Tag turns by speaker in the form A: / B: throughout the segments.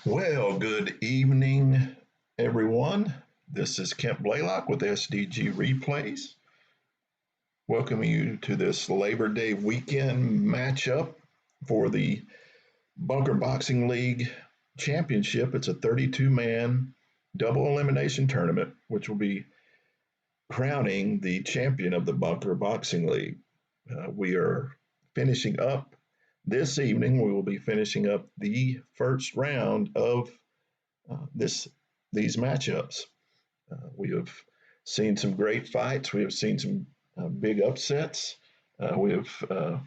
A: Well, good evening, everyone. This is Kent Blaylock with SDG Replays. Welcoming you to this Labor Day weekend matchup for the Bunker Boxing League Championship. It's a 32-man double elimination tournament, which will be crowning the champion of the Bunker Boxing League. We are finishing up this evening. We will be finishing up the first round of these matchups. We have seen some great fights. We have seen some big upsets. We have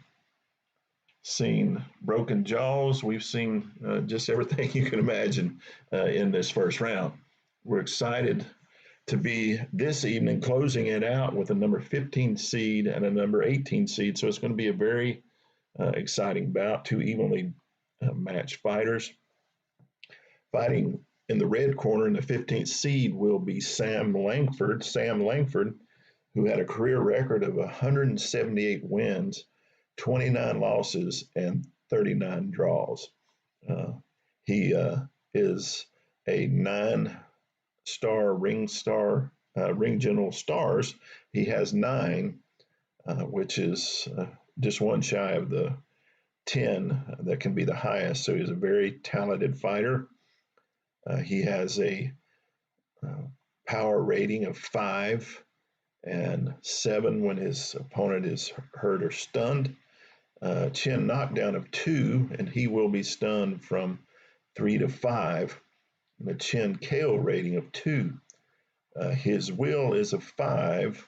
A: seen broken jaws. We've seen just everything you can imagine in this first round. We're excited to be this evening closing it out with a number 15 seed and a number 18 seed. So it's going to be a very exciting bout. Two evenly matched fighters. Fighting in the red corner in the 15th seed will be Sam Langford. Sam Langford, who had a career record of 178 wins, 29 losses, and 39 draws. He is a 9-star ring general stars. He has 9, which is just one shy of the 10 that can be the highest. So he's a very talented fighter. He has a power rating of 5 and 7 when his opponent is hurt or stunned. Chin knockdown of 2, and he will be stunned from 3 to 5. And a chin KO rating of 2. His will is a 5,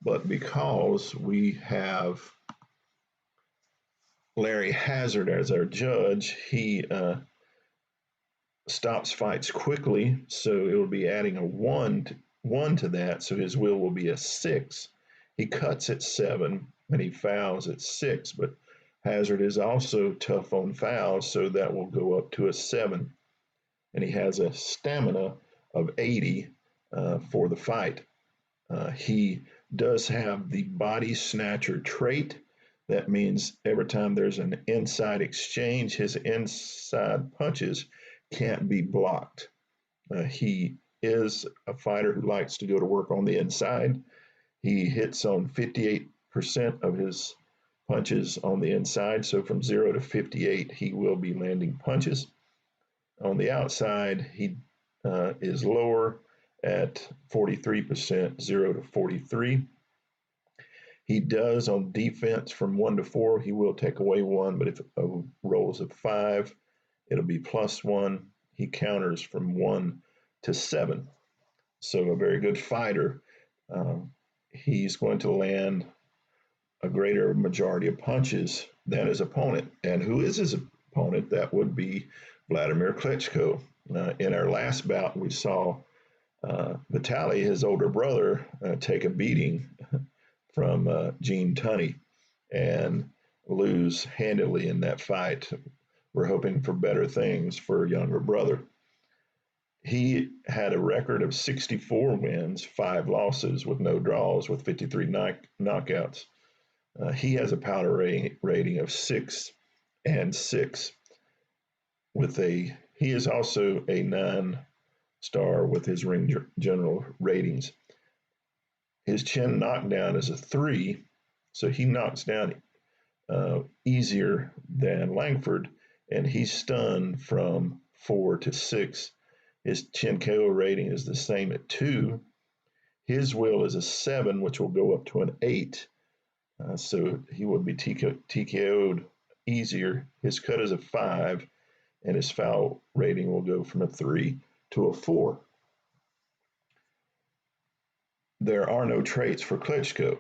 A: but because we have Larry Hazard as our judge, he stops fights quickly, so it will be adding a 1 to that, so his will be a 6. He cuts at 7 and he fouls at 6, but Hazard is also tough on fouls, so that will go up to a 7. And he has a stamina of 80 for the fight. He does have the body snatcher trait. That means every time there's an inside exchange, his inside punches can't be blocked. He is a fighter who likes to go to work on the inside. He hits on 58% of his punches on the inside. So from 0 to 58, he will be landing punches. On the outside, he is lower at 43%, 0 to 43. He does on defense from 1 to 4, he will take away 1, but if it rolls a 5, it'll be +1. He counters from 1 to 7. So a very good fighter. He's going to land a greater majority of punches than his opponent. And who is his opponent? That would be Vladimir Klitschko. In our last bout, we saw Vitaly, his older brother, take a beating from Gene Tunney and lose handily in that fight. We're hoping for better things for younger brother. He had a record of 64 wins, 5 losses with no draws, with 53 knockouts. He has a power rating of 6 and 6. He is also a 9-star with his ring general ratings. His chin knockdown is a 3, so he knocks down easier than Langford, and he's stunned from 4 to 6. His chin KO rating is the same at 2. His will is a 7, which will go up to an 8. So he would be TKO'd easier. His cut is a 5, and his foul rating will go from a 3 to a 4. There are no traits for Klitschko.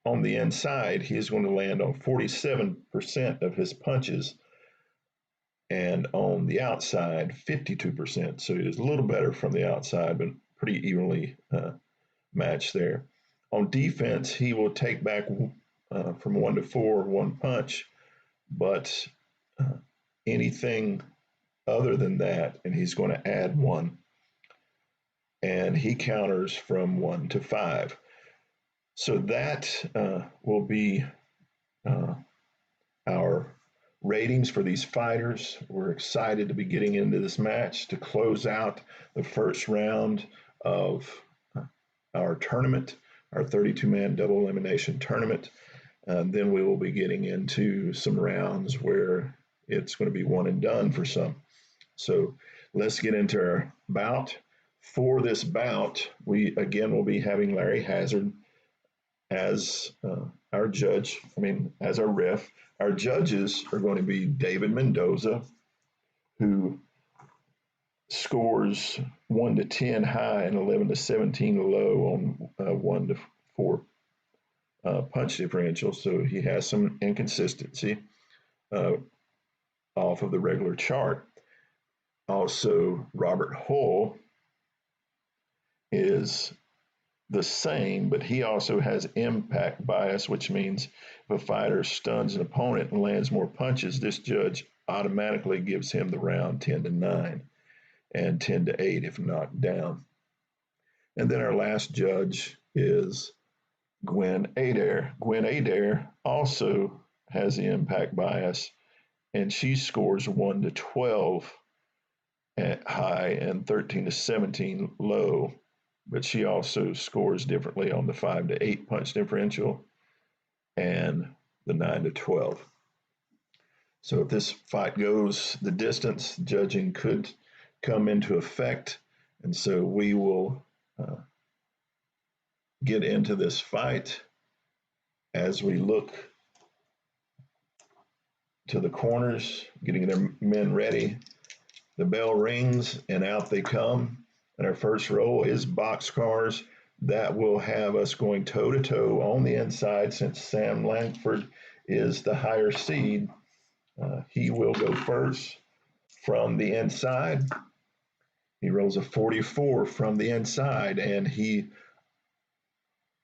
A: On the inside, he is going to land on 47% of his punches, and on the outside, 52%. So he is a little better from the outside, but pretty evenly matched there. On defense, he will take back from 1 to 4, 1 punch, but anything other than that, and he's going to add 1. And he counters from 1 to 5. So that will be our ratings for these fighters. We're excited to be getting into this match to close out the first round of our tournament, our 32-man double elimination tournament. Then we will be getting into some rounds where it's going to be one and done for some. So let's get into our bout. For this bout, we again will be having Larry Hazard as our judge, as our ref. Our judges are going to be David Mendoza, who scores 1 to 10 high and 11 to 17 low on 1 to 4 punch differential. So he has some inconsistency off of the regular chart. Also, Robert Hull is the same, but he also has impact bias, which means if a fighter stuns an opponent and lands more punches, this judge automatically gives him the round 10 to 9 and 10 to 8 if knocked down. And then our last judge is Gwen Adair. Gwen Adair also has the impact bias, and she scores 1 to 12 at high and 13 to 17 low, but she also scores differently on the 5 to 8 punch differential and the 9 to 12. So if this fight goes the distance, judging could come into effect. And so we will get into this fight as we look to the corners, getting their men ready. The bell rings and out they come. And our first roll is boxcars. That will have us going toe-to-toe on the inside since Sam Langford is the higher seed. He will go first from the inside. He rolls a 44 from the inside, and he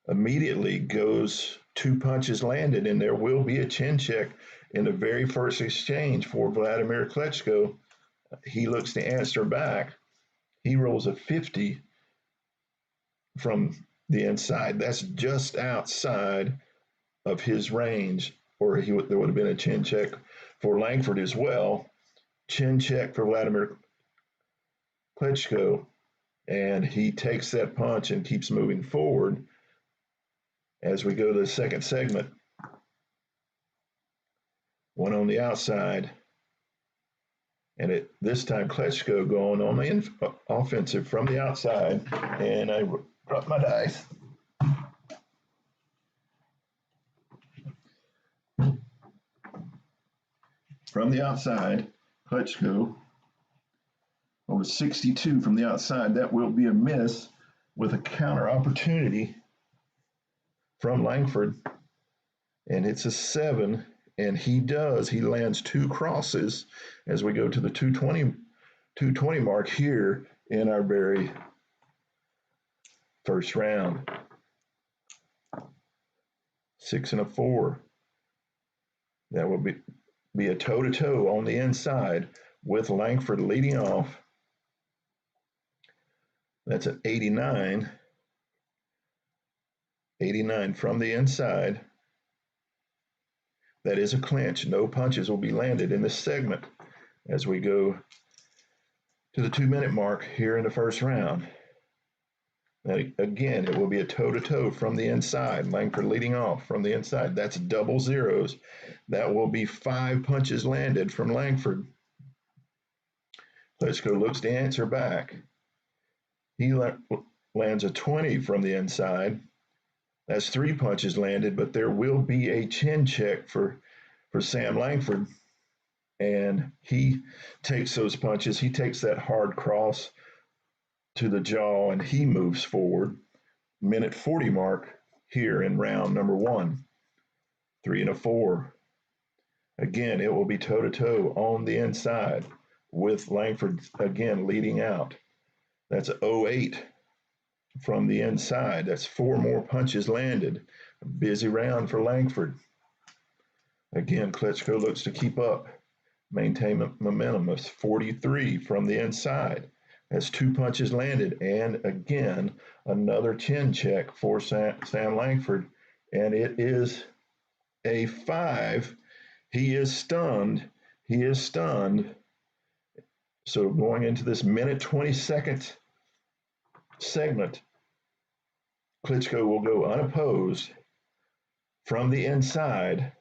A: immediately goes 2 punches landed, and there will be a chin check in the very first exchange for Vladimir Klitschko. He looks to answer back. He rolls a 50 from the inside. That's just outside of his range, or there would have been a chin check for Langford as well. Chin check for Vladimir Klitschko, and he takes that punch and keeps moving forward as we go to the second segment. One on the outside, and this time Klitschko going on the offensive from the outside, and I dropped my dice. From the outside, Klitschko over 62 from the outside. That will be a miss with a counter opportunity from Langford, and it's a 7. And he lands 2 crosses as we go to the 220 mark here in our very first round. 6 and a 4. That will be a toe-to-toe on the inside with Langford leading off. That's an 89. 89 from the inside. That is a clinch. No punches will be landed in this segment as we go to the 2-minute mark here in the first round. Now, again, it will be a toe-to-toe from the inside. Langford leading off from the inside. That's double zeros. That will be 5 punches landed from Langford. Klitschko looks to answer back. He lands a 20 from the inside. That's 3 punches landed, but there will be a chin check for Sam Langford. And he takes those punches. He takes that hard cross to the jaw, and he moves forward. Minute 40 mark here in round number 1. 3 and a 4. Again, it will be toe-to-toe on the inside with Langford again leading out. That's 08 from the inside. That's 4 more punches landed. A busy round for Langford. Again, Klitschko looks to keep up, maintain momentum. It's 43 from the inside. That's 2 punches landed. And again, another chin check for Sam Langford. And it is a 5. He is stunned. He is stunned. So going into this minute 22nd segment, Klitschko will go unopposed from the inside.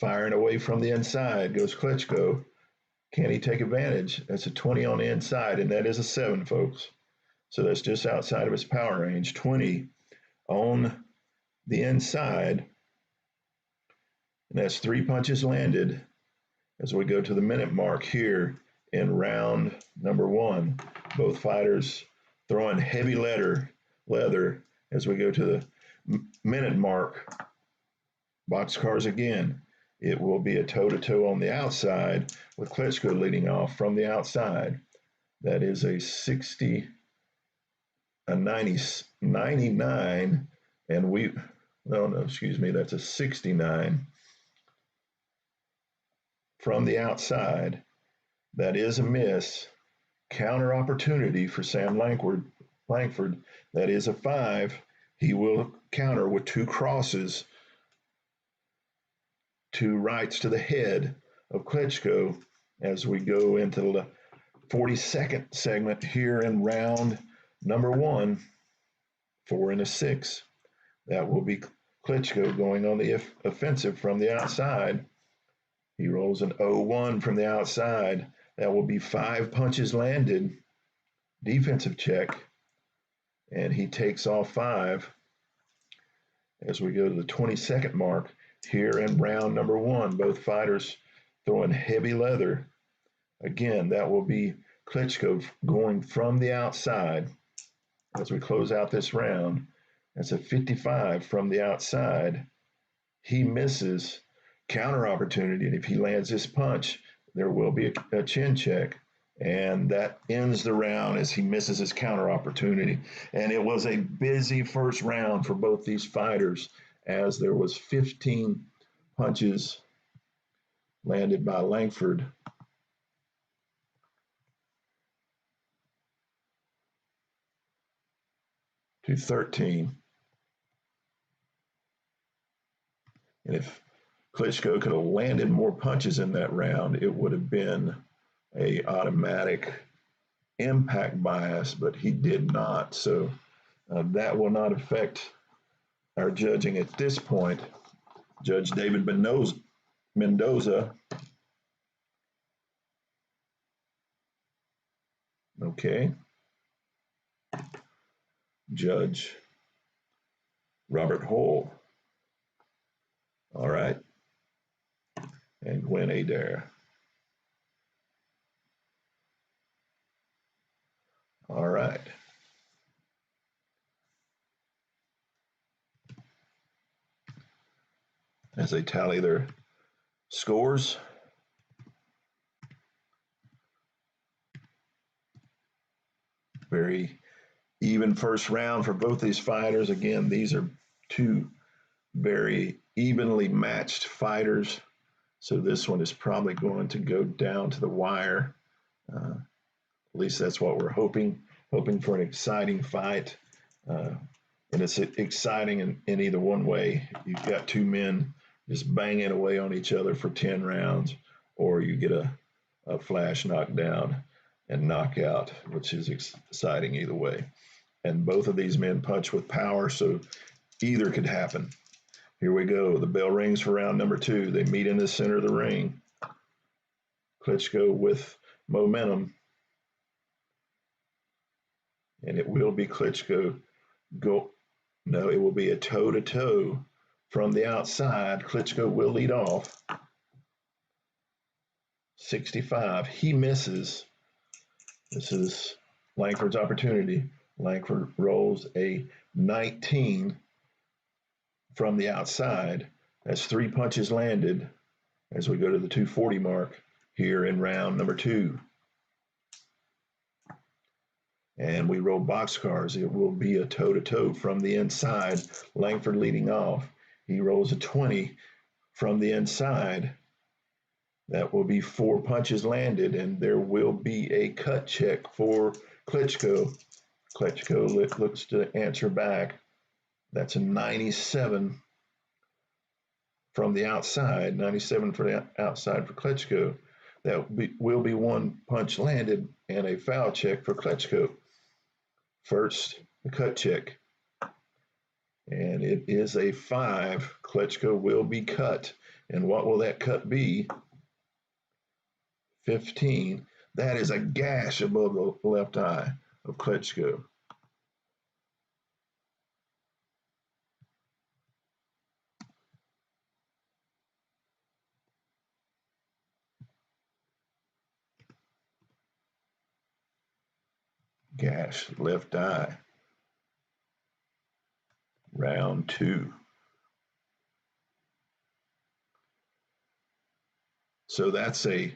A: Firing away from the inside goes Klitschko. Can he take advantage? That's a 20 on the inside, and that is a 7, folks. So that's just outside of his power range. 20 on the inside. And that's 3 punches landed as we go to the minute mark here in round number 1. Both fighters throwing heavy leather as we go to the minute mark. Boxcars again. It will be a toe-to-toe on the outside with Klitschko leading off from the outside. That is a 60, a 90, 99, and that's a 69 from the outside. That is a miss. Counter opportunity for Sam Langford. That is a 5. He will counter with 2 crosses, 2 rights to the head of Klitschko as we go into the 42nd segment here in round number 1. 4 and a 6. That will be Klitschko going on the offensive from the outside. He rolls an 0-1 from the outside. That will be 5 punches landed. Defensive check. And he takes off 5 as we go to the 22nd mark. Here in round number 1, both fighters throwing heavy leather. Again, that will be Klitschko going from the outside as we close out this round. That's a 55 from the outside. He misses. Counter opportunity, and if he lands this punch, there will be a chin check. And that ends the round as he misses his counter opportunity. And it was a busy first round for both these fighters, as there was 15 punches landed by Langford. To 13. And if Klitschko could have landed more punches in that round, it would have been a automatic impact bias, but he did not. So that will not affect our judging at this point. Judge David Mendoza. Okay. Judge Robert Hole. All right. And Gwen Adair. All right. As they tally their scores. Very even first round for both these fighters. Again, these are 2 very evenly matched fighters. So this one is probably going to go down to the wire. At least that's what we're hoping for an exciting fight. And it's exciting in either one way. You've got 2 men just banging away on each other for 10 rounds, or you get a flash knockdown and knockout, which is exciting either way. And both of these men punch with power, so either could happen. Here we go. The bell rings for round number 2. They meet in the center of the ring. Klitschko with momentum. And it will be Klitschko it will be a toe-to-toe from the outside. Klitschko will lead off. 65. He misses. This is Langford's opportunity. Langford rolls a 19 from the outside. That's 3 punches landed as we go to the 240 mark here in round number 2. And we roll boxcars. It will be a toe-to-toe from the inside. Langford leading off. He rolls a 20 from the inside. That will be 4 punches landed, and there will be a cut check for Klitschko. Klitschko looks to answer back. That's a 97 from the outside, 97 for the outside for Klitschko. That will be one punch landed and a foul check for Klitschko. First, the cut check. And it is a 5. Klitschko will be cut. And what will that cut be? 15. That is a gash above the left eye of Klitschko. Gash, left eye. Round 2. So that's a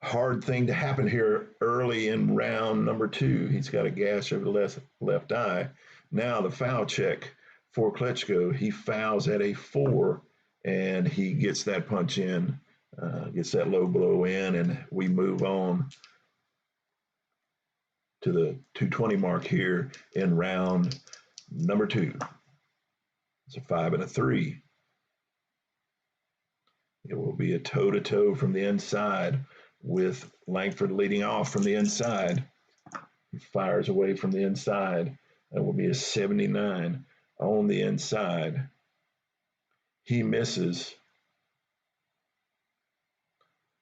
A: hard thing to happen here early in round number 2. He's got a gash over the left eye. Now the foul check for Klitschko. He fouls at a 4, and he gets that punch in, gets that low blow in, and we move on to the 220 mark here in round number 2. It's a 5 and a 3. It will be a toe-to-toe from the inside with Langford leading off from the inside. He fires away from the inside. That will be a 79 on the inside. He misses.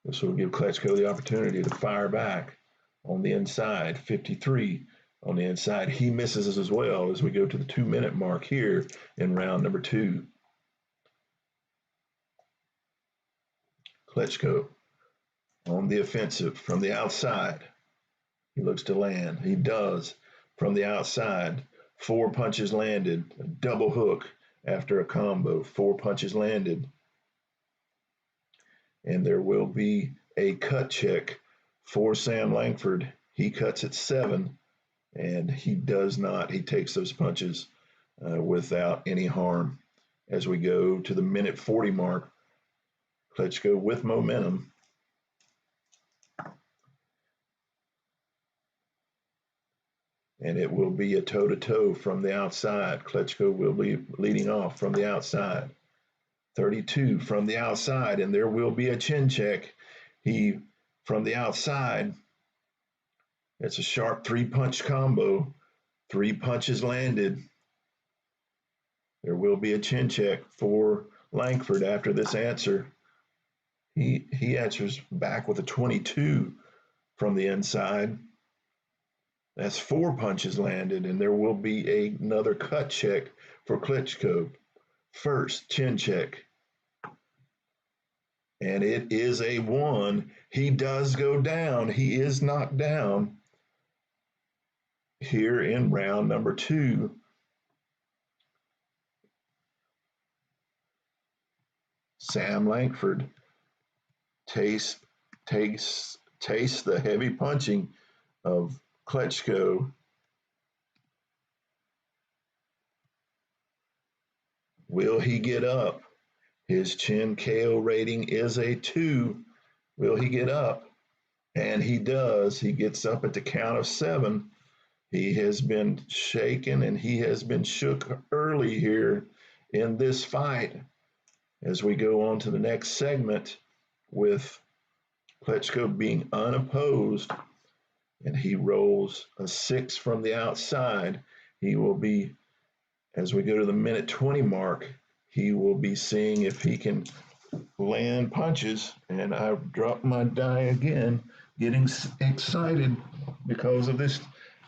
A: This will give Klitschko the opportunity to fire back on the inside. 53 on the inside. He misses as well as we go to the 2-minute mark here in round number 2. Klitschko on the offensive from the outside. He looks to land. He does from the outside. 4 punches landed. A double hook after a combo. 4 punches landed. And there will be a cut check for Sam Langford. He cuts at 7, and he does not. He takes those punches without any harm. As we go to the minute 40 mark, Klitschko with momentum. And it will be a toe-to-toe from the outside. Klitschko will be leading off from the outside. 32 from the outside, and there will be a chin check. He, from the outside, it's a sharp 3-punch combo. 3 punches landed. There will be a chin check for Langford after this answer. He answers back with a 22 from the inside. That's 4 punches landed, and there will be another cut check for Klitschko. First, chin check. And it is a 1. He does go down. He is knocked down here in round number 2. Sam Langford tastes the heavy punching of Klitschko. Will he get up? His chin KO rating is a 2. Will he get up? And he does. He gets up at the count of 7. He has been shaken and he has been shook early here in this fight. As we go on to the next segment with Klitschko being unopposed, and he rolls a 6 from the outside. He will be, as we go to the minute 20 mark, he will be seeing if he can land punches. And I've dropped my die again, getting excited because of this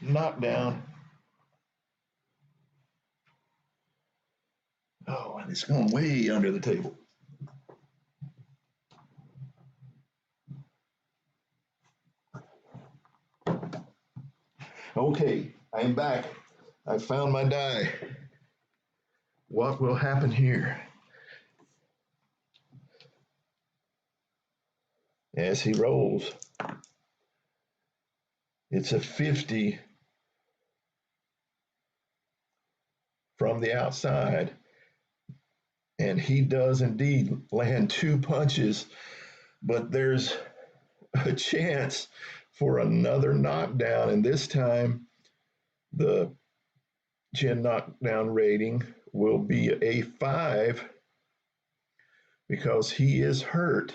A: knockdown. Oh, and it's going way under the table. Okay, I am back. I found my die. What will happen here? As he rolls, it's a 50 from the outside. And he does indeed land 2 punches, but there's a chance for another knockdown. And this time, the chin knockdown rating will be a 5. because he is hurt.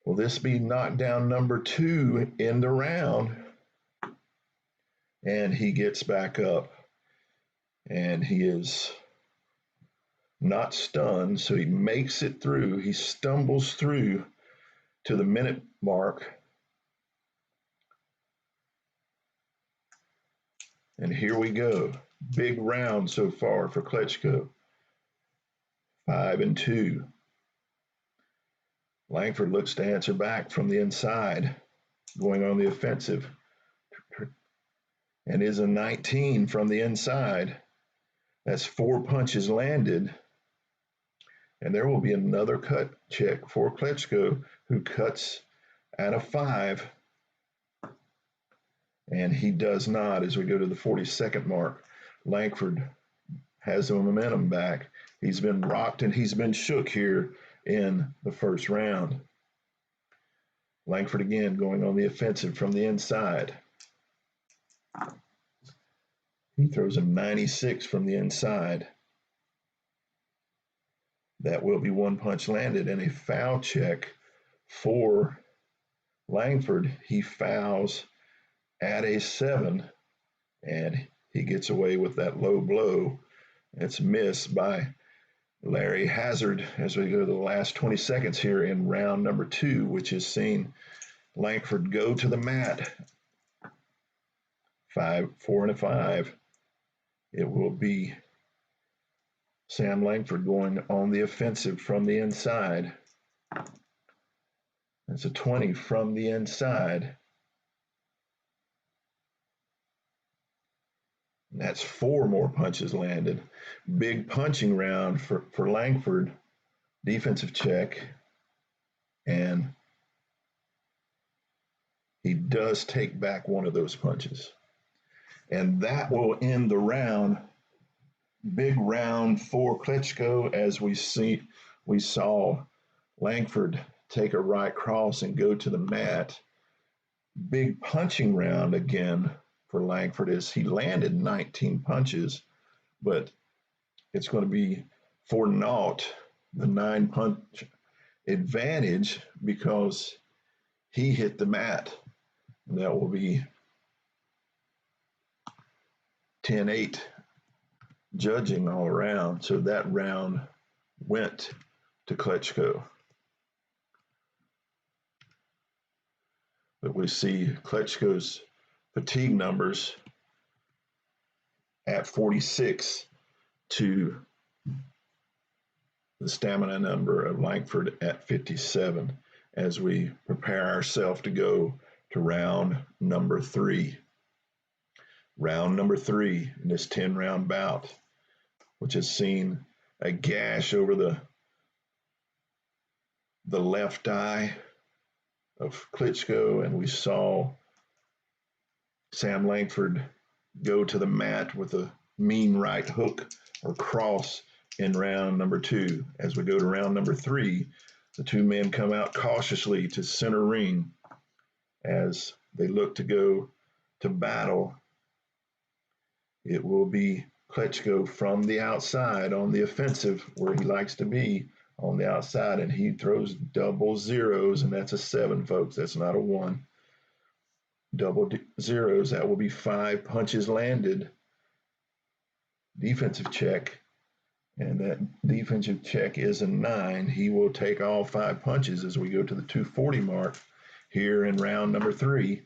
A: Will this be knockdown number 2 in the round? And he gets back up, and he is not stunned, so he makes it through. He stumbles through to the minute mark. And here we go. Big round so far for Klitschko. 5-2. Langford looks to answer back from the inside, going on the offensive. And is a 19 from the inside. That's 4 punches landed. And there will be another cut check for Klitschko, who cuts at a 5. And he does not as we go to the 42nd mark. Langford has the momentum back. He's been rocked and he's been shook here in the first round. Langford again going on the offensive from the inside. He throws a 96 from the inside. That will be 1 punch landed and a foul check for Langford. He fouls at a 7, and he gets away with that low blow. It's missed by Larry Hazard as we go to the last 20 seconds here in round number 2, which has seen Langford go to the mat. 4-5. It will be Sam Langford going on the offensive from the inside. That's a 20 from the inside. And that's 4 more punches landed. Big punching round for Langford. Defensive check. And he does take back one of those punches. And that will end the round. Big round for Klitschko as we saw Langford take a right cross and go to the mat. Big punching round again for Langford as he landed 19 punches, but it's going to be for naught, the 9-punch advantage, because he hit the mat. And that will be 10-8 judging all around. So that round went to Klitschko. But we see Klitschko's fatigue numbers at 46 to the stamina number of Langford at 57 as we prepare ourselves to go to round number 3. Round number 3 in this 10-round bout, which has seen a gash over the left eye of Klitschko, and we saw Sam Langford go to the mat with a mean right hook or cross in round number 2. As we go to round number 3, the two men come out cautiously to center ring as they look to go to battle. It will be Klitschko from the outside on the offensive, where he likes to be on the outside, and he throws double zeros, and that's a 7, folks. That's not a 1. Double zeros, that will be 5 punches landed. Defensive check, and that defensive check is a 9. He will take all 5 punches as we go to the 240 mark here in round number 3.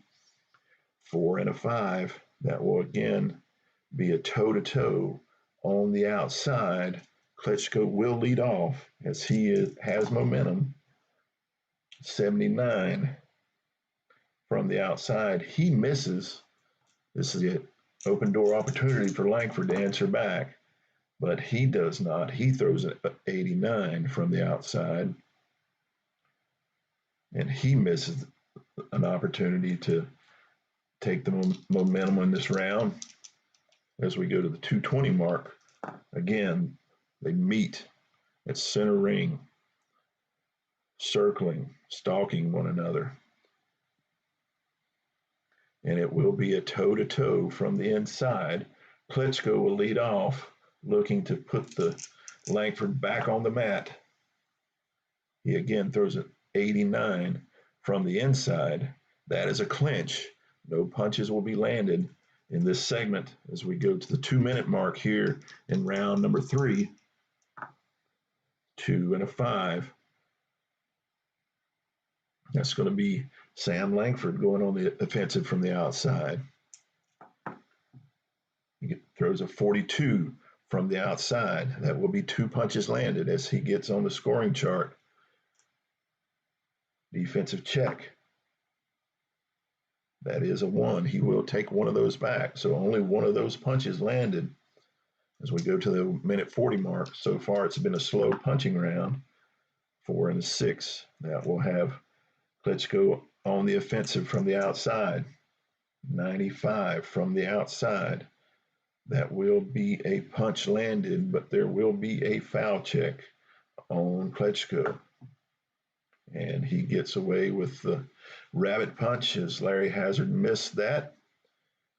A: 4 and a 5. That will again be a toe-to-toe on the outside. Klitschko will lead off as he has momentum. 79 from the outside. He misses. This is an open door opportunity for Langford to answer back, but he does not. He throws an 89 from the outside, and he misses an opportunity to take the momentum in this round. As we go to the 220 mark, again, they meet at center ring, circling, stalking one another. And it will be a toe-to-toe from the inside. Klitschko will lead off, looking to put the Langford back on the mat. He again throws an 89 from the inside. That is a clinch. No punches will be landed in this segment as we go to the 2-minute mark here in round number 3. 2 and a 5. That's going to be Sam Langford going on the offensive from the outside. He throws a 42 from the outside. That will be 2 punches landed as he gets on the scoring chart. Defensive check. That is a 1. He will take one of those back. So only one of those punches landed as we go to the minute 40 mark. So far, it's been a slow punching round. 4 and a 6. That will have Klitschko on the offensive from the outside. 95 from the outside. That will be a punch landed, but there will be a foul check on Klitschko. And he gets away with the rabbit punch as Larry Hazzard missed that.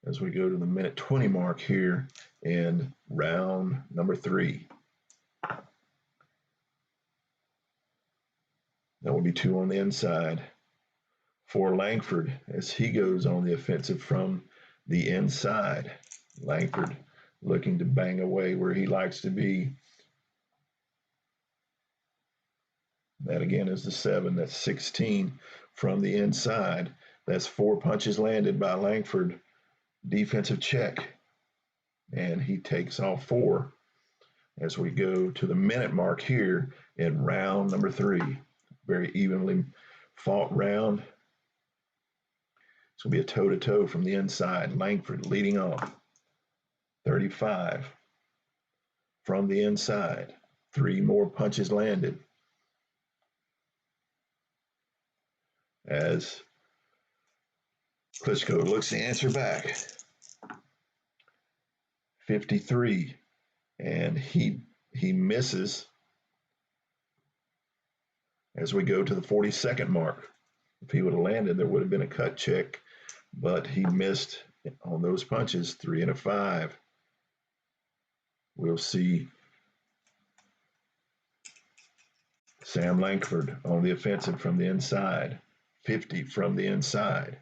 A: As we go to the minute 20 mark here in round number 3. That will be 2 on the inside for Langford as he goes on the offensive from the inside. Langford looking to bang away where he likes to be. That again is the 7. That's 16 from the inside. That's 4 punches landed by Langford. Defensive check. And he takes all 4 as we go to the minute mark here in round number 3. Very evenly fought round. It's going to be a toe-to-toe from the inside. Langford leading off. 35 from the inside. 3 more punches landed. As Klitschko looks to answer back. 53, and he misses as we go to the 42nd mark. If he would have landed, there would have been a cut check, but he missed on those punches. 3 and a 5. We'll see Sam Langford on the offensive from the inside. 50 from the inside.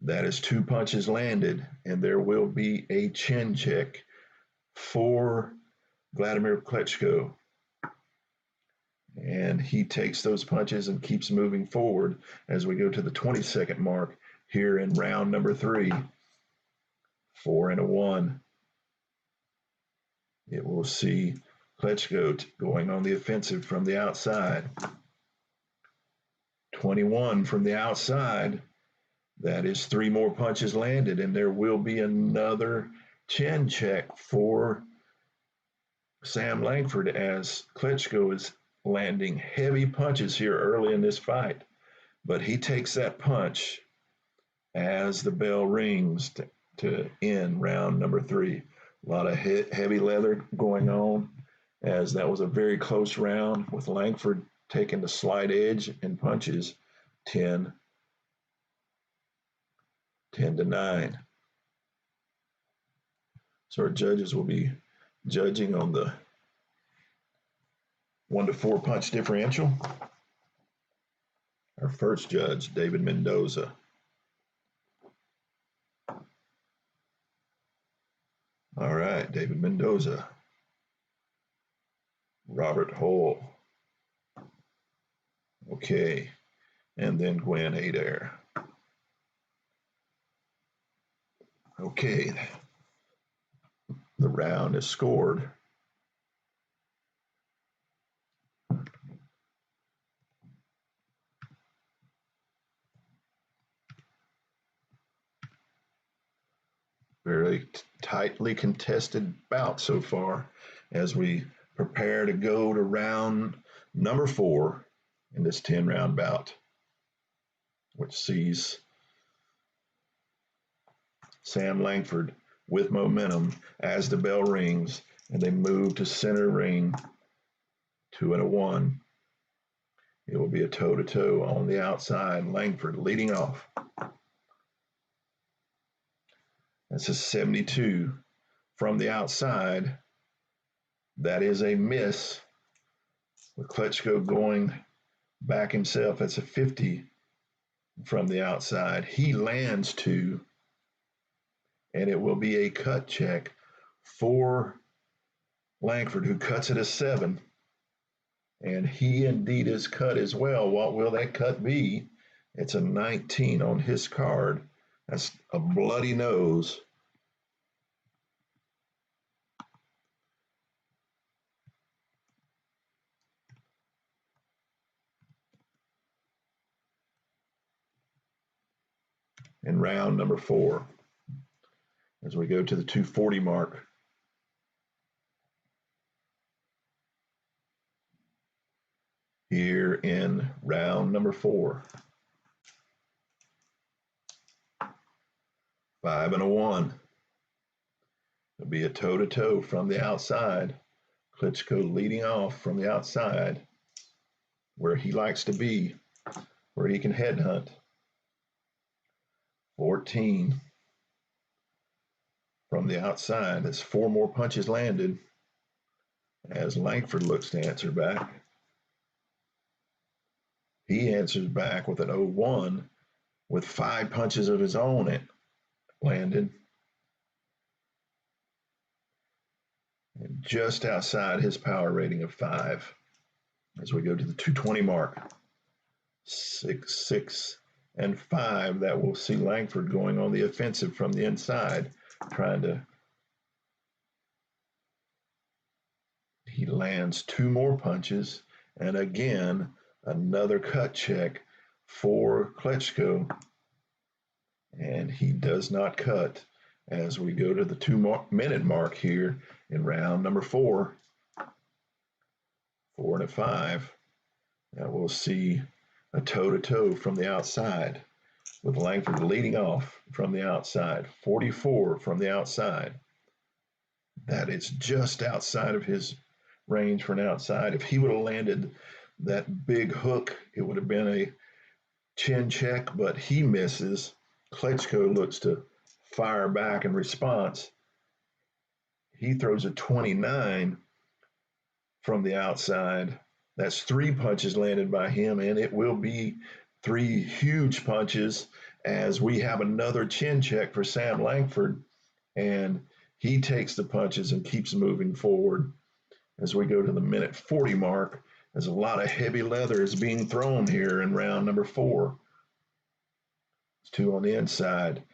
A: That is 2 punches landed, and there will be a chin check for Vladimir Klitschko. And he takes those punches and keeps moving forward as we go to the 22nd mark here in round number 3. 4 and a 1. It will see Klitschko going on the offensive from the outside. 21 from the outside. That is 3 more punches landed, and there will be another chin check for Sam Langford as Klitschko is landing heavy punches here early in this fight. But he takes that punch as the bell rings to end round number 3. A lot of heavy leather going on as that was a very close round with Langford taking the slight edge in punches. 10 to 9. So our judges will be judging on the 1 to 4 punch differential. Our first judge, David Mendoza. All right, David Mendoza. Robert Hull. Okay, and then Gwen Adair. Okay, the round is scored. Very tightly contested bout so far as we prepare to go to round number 4 in this 10-round bout, which sees Sam Langford with momentum as the bell rings and they move to center ring. 2 and a 1. It will be a toe-to-toe on the outside. Langford leading off. That's a 72 from the outside. That is a miss. with Klitschko going back himself. That's a 50 from the outside. He lands 2, and it will be a cut check for Langford, who cuts it a 7. And he indeed is cut as well. What will that cut be? It's a 19 on his card. That's a bloody nose. In round number 4, as we go to the 240 mark. Here in round number 4. 5 and a 1. It'll be a toe-to-toe from the outside. Klitschko leading off from the outside, where he likes to be, where he can headhunt. 14 from the outside. That's 4 more punches landed as Langford looks to answer back. He answers back with an 0-1 with 5 punches of his own landed. And just outside his power rating of 5 as we go to the 220 mark. 6, 6, and 5. That will see Langford going on the offensive from the inside, trying to. He lands 2 more punches, and again, another cut check for Klitschko. And he does not cut as we go to the 2-minute mark here in round number 4. 4 and a 5. That we'll see a toe-to-toe from the outside, with Langford leading off from the outside. 44 from the outside. That is just outside of his range for an outside. If he would have landed that big hook, it would have been a chin check, but he misses. Klitschko looks to fire back in response. He throws a 29 from the outside. That's 3 punches landed by him, and it will be 3 huge punches as we have another chin check for Sam Langford, and he takes the punches and keeps moving forward as we go to the minute 40 mark, as a lot of heavy leather is being thrown here in round number 4. It's 2 on the inside.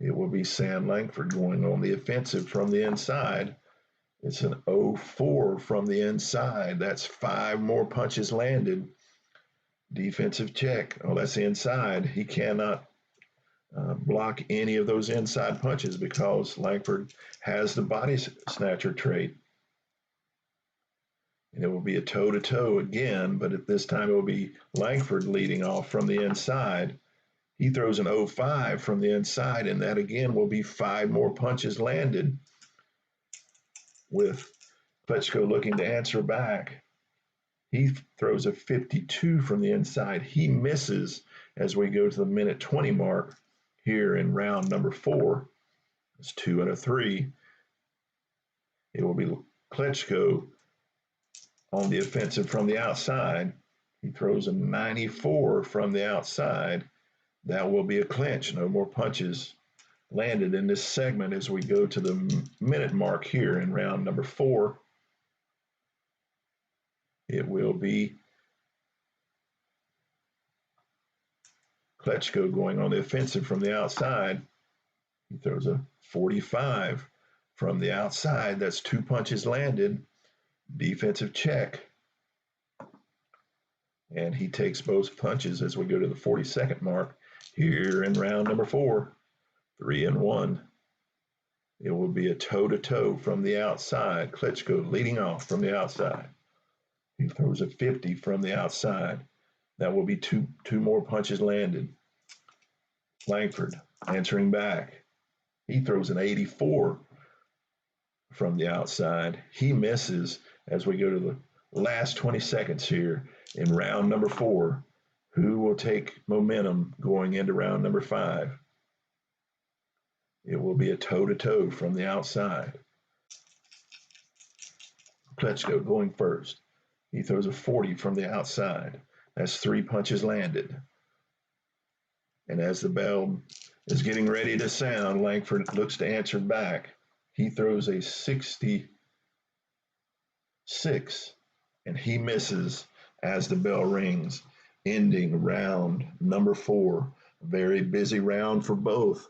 A: It will be Sam Langford going on the offensive from the inside. It's an 0-4 from the inside. That's 5 more punches landed. Defensive check. Oh, that's inside. He cannot block any of those inside punches because Langford has the body snatcher trait. And it will be a toe-to-toe again, but at this time it will be Langford leading off from the inside. He throws an 0-5 from the inside, and that again will be 5 more punches landed, with Klitschko looking to answer back. He throws a 52 from the inside. He misses as we go to the minute 20 mark here in round number 4. It's 2 and a 3. It will be Klitschko on the offensive from the outside. He throws a 94 from the outside. That will be a clinch. No more punches landed in this segment as we go to the minute mark here in round number 4. It will be Klitschko going on the offensive from the outside. He throws a 45 from the outside. That's 2 punches landed. Defensive check. And he takes both punches as we go to the 42nd mark here in round number 4. 3 and 1. It will be a toe-to-toe from the outside. Klitschko leading off from the outside. He throws a 50 from the outside. That will be two more punches landed. Langford answering back. He throws an 84 from the outside. He misses as we go to the last 20 seconds here in round number 4. Who will take momentum going into round number 5? It will be a toe-to-toe from the outside. Klitschko going first. He throws a 40 from the outside. That's 3 punches landed. And as the bell is getting ready to sound, Langford looks to answer back. He throws a 66, and he misses as the bell rings, ending round number 4. Very busy round for both.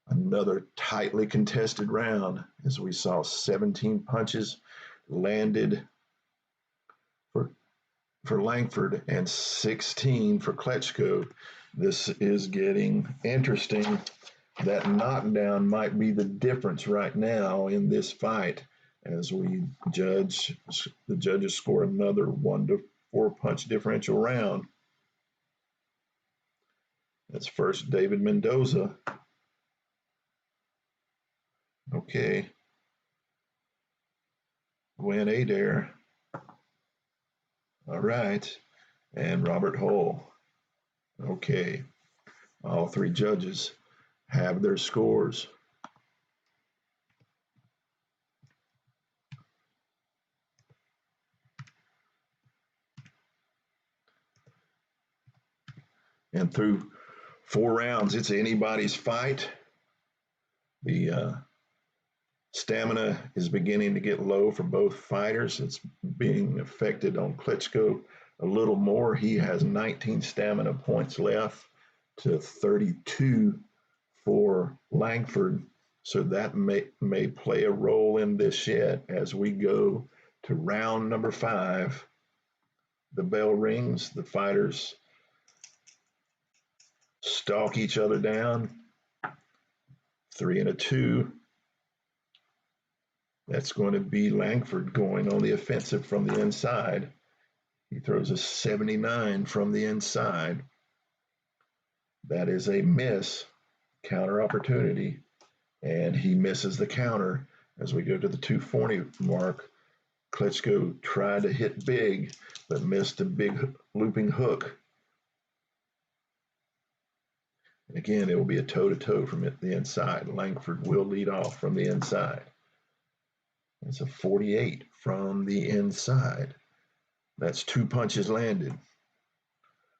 A: Another tightly contested round, as we saw 17 punches landed for Langford and 16 for Klitschko. This is getting interesting. That knockdown might be the difference right now in this fight as the judges score another 1-4 punch differential round. That's first David Mendoza. Okay. Gwen Adair. All right. And Robert Hull. Okay. All 3 judges have their scores. And through 4 rounds, it's anybody's fight. The stamina is beginning to get low for both fighters. It's being affected on Klitschko a little more. He has 19 stamina points left to 32 for Langford. So that may play a role in this yet as we go to round number 5. The bell rings. The fighters stalk each other down. 3 and a 2. That's going to be Langford going on the offensive from the inside. He throws a 79 from the inside. That is a miss, counter opportunity, and he misses the counter. As we go to the 240 mark, Klitschko tried to hit big, but missed a big looping hook. And again, it will be a toe-to-toe from the inside. Langford will lead off from the inside. It's a 48 from the inside. That's 2 punches landed.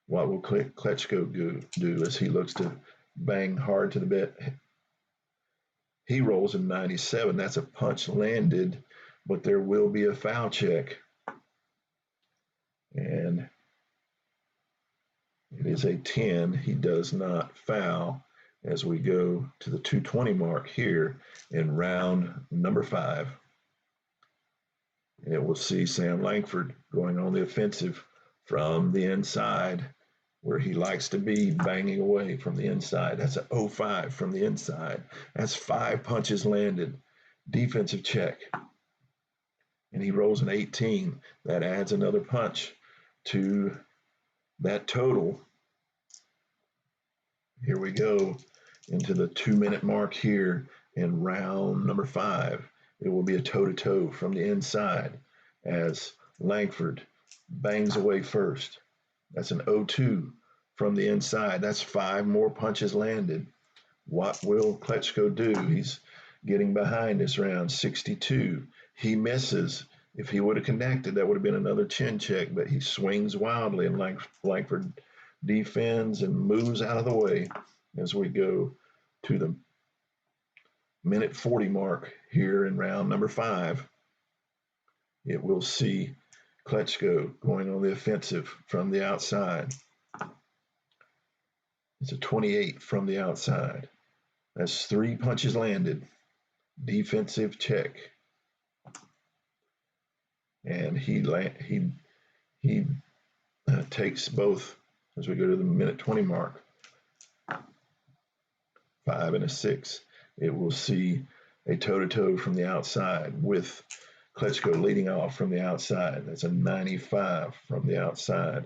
A: What will Klitschko do as he looks to bang hard to the bit? He rolls a 97. That's a punch landed, but there will be a foul check. And it is a 10. He does not foul as we go to the 220 mark here in round number 5. And it will see Sam Langford going on the offensive from the inside, where he likes to be, banging away from the inside. That's an 05 from the inside. That's 5 punches landed. Defensive check. And he rolls an 18. That adds another punch to that total. Here we go into the 2-minute mark here in round number 5. It will be a toe-to-toe from the inside as Langford bangs away first. That's an 0-2 from the inside. That's 5 more punches landed. What will Klitschko do? He's getting behind this round. 62. He misses. If he would have connected, that would have been another chin check, but he swings wildly, and Langford defends and moves out of the way as we go to the minute 40 mark here in round number 5. It will see Klitschko going on the offensive from the outside. It's a 28 from the outside. That's 3 punches landed. Defensive check. And he takes both as we go to the minute 20 mark. 5 and a 6. It will see a toe-to-toe from the outside with Klitschko leading off from the outside. That's a 95 from the outside.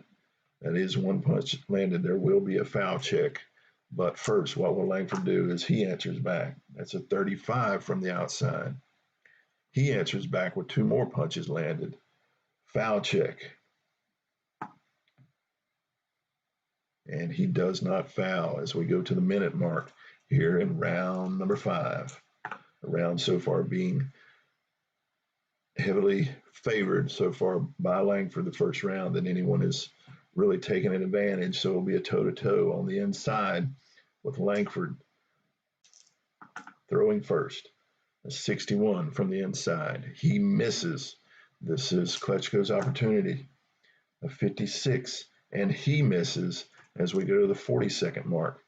A: That is 1 punch landed. There will be a foul check. But first, what will Langford do is he answers back. That's a 35 from the outside. He answers back with 2 more punches landed. Foul check. And he does not foul as we go to the minute mark here in round number 5. A round so far being heavily favored so far by Langford the first round than anyone is really taking an advantage. So it'll be a toe-to-toe on the inside with Langford throwing first. A 61 from the inside. He misses. This is Klitschko's opportunity. A 56, and he misses as we go to the 40-second mark.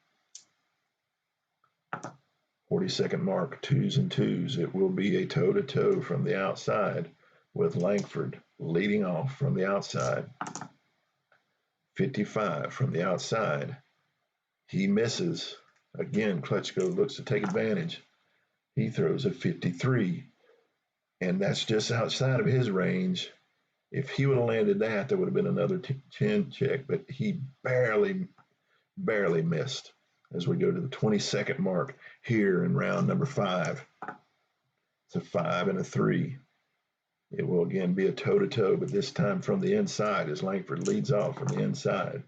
A: 40-second mark, twos and twos. It will be a toe-to-toe from the outside with Langford leading off from the outside. 55 from the outside. He misses. Again, Klitschko looks to take advantage. He throws a 53, and that's just outside of his range. If he would have landed that, there would have been another chin check, but he barely missed as we go to the 20-second mark here in round number 5. It's a 5 and a 3. It will again be a toe-to-toe, but this time from the inside as Langford leads off from the inside.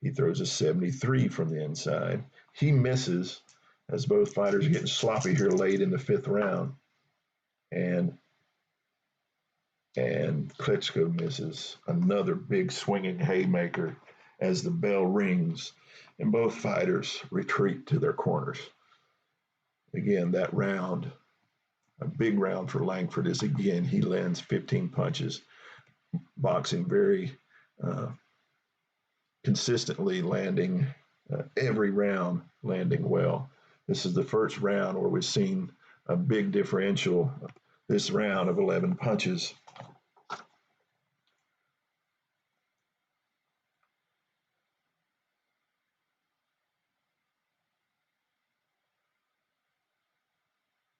A: He throws a 73 from the inside. He misses as both fighters are getting sloppy here late in the 5th round. And Klitschko misses another big swinging haymaker as the bell rings and both fighters retreat to their corners. Again, that round, a big round for Langford, is again, he lands 15 punches, boxing very consistently, landing every round, landing well. This is the first round where we've seen a big differential this round of 11 punches.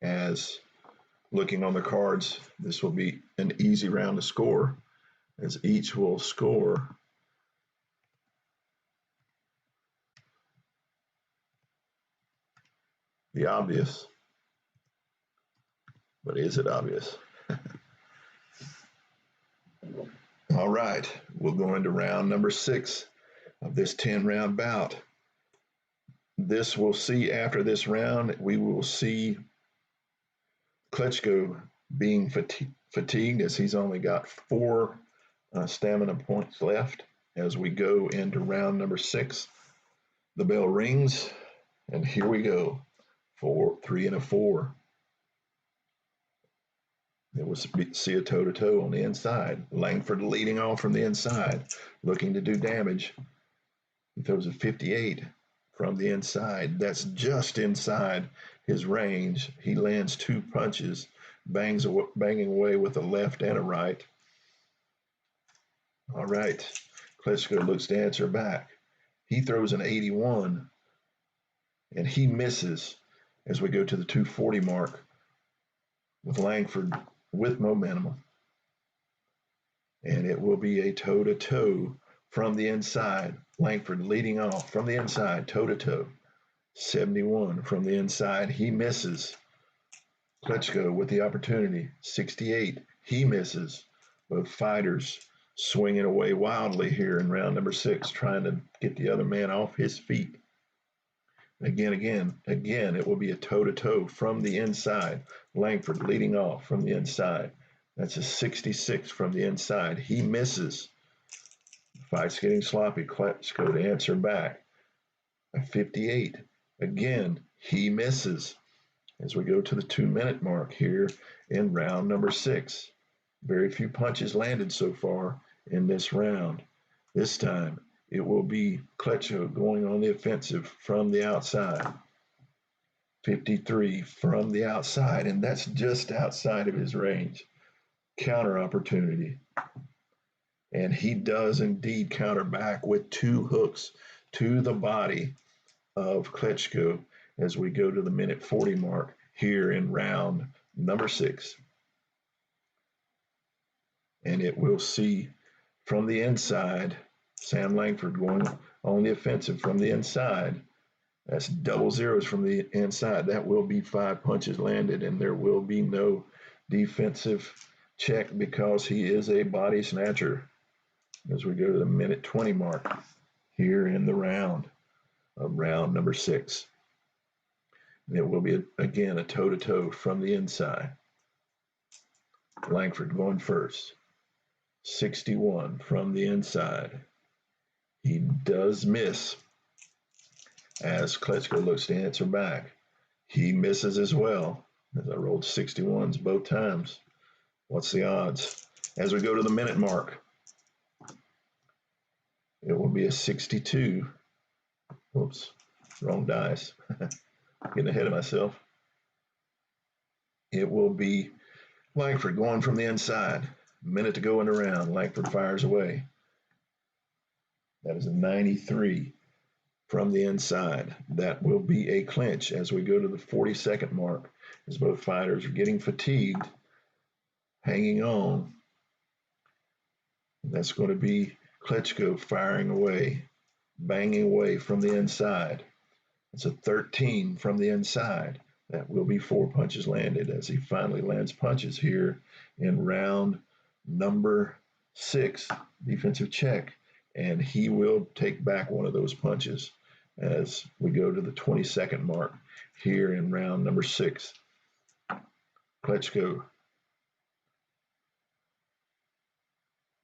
A: As looking on the cards, this will be an easy round to score, as each will score the obvious. But is it obvious? All right, we'll go into round number 6 of this 10-round bout. This we'll see after this round, we will see Klitschko being fatigued as he's only got 4 stamina points left as we go into round number 6. The bell rings, and here we go. 4, 3, and a 4. It was see a toe-to-toe on the inside. Langford leading off from the inside, looking to do damage. He throws a 58 from the inside. That's just inside his range. He lands 2 punches, banging away with a left and a right. All right, Klitschko looks to answer back. He throws an 81, and he misses as we go to the 240 mark with Langford with momentum. And it will be a toe-to-toe from the inside. Langford leading off from the inside, toe-to-toe. 71 from the inside. He misses. Klitschko with the opportunity. 68. He misses. Both fighters swinging away wildly here in round number 6, trying to get the other man off his feet. Again, it will be a toe-to-toe from the inside. Langford leading off from the inside. That's a 66 from the inside. He misses. The fight's getting sloppy. Klitschko to answer back. A 58. Again, he misses. As we go to the 2-minute mark here in round number 6. Very few punches landed so far in this round. This time, it will be Klitschko going on the offensive from the outside. 53 from the outside, and that's just outside of his range. Counter opportunity. And he does indeed counter back with 2 hooks to the body of Klitschko as we go to the minute 40 mark here in round number 6. And it will see from the inside, Sam Langford going on the offensive from the inside. That's double zeros from the inside. That will be 5 punches landed, and there will be no defensive check because he is a body snatcher. As we go to the minute 20 mark here in the round of round number 6. And it will be, again, a toe-to-toe from the inside. Langford going first. 61 from the inside. He does miss as Klitschko looks to answer back. He misses as well, as I rolled 61s both times. What's the odds? As we go to the minute mark, it will be a 62. Whoops, wrong dice. Getting ahead of myself. It will be Langford going from the inside. Minute to go in the round. Langford fires away. That is a 93 from the inside. That will be a clinch as we go to the 40-second mark, as both fighters are getting fatigued, hanging on. That's going to be Klitschko firing away, banging away from the inside. It's a 13 from the inside. That will be 4 punches landed as he finally lands punches here in round number 6, defensive check. And he will take back one of those punches as we go to the 22nd mark here in round number 6. Klitschko.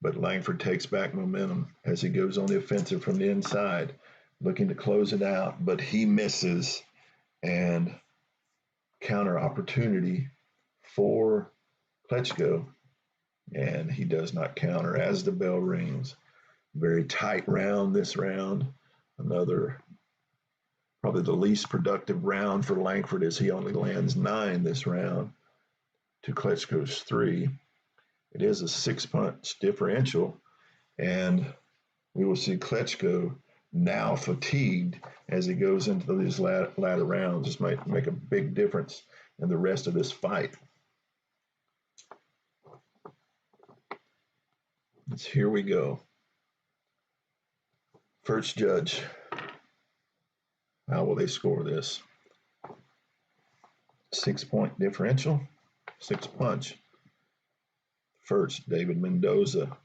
A: But Langford takes back momentum as he goes on the offensive from the inside, looking to close it out, but he misses, and counter opportunity for Klitschko, and he does not counter as the bell rings. Very tight round this round. Another, probably the least productive round for Langford, as he only lands 9 this round to Klitschko's 3. It is a 6-punch differential, and we will see Klitschko now fatigued as he goes into these latter rounds. This might make a big difference in the rest of this fight. Here we go. First judge. How will they score this? 6-point differential, 6-punch. First, David Mendoza.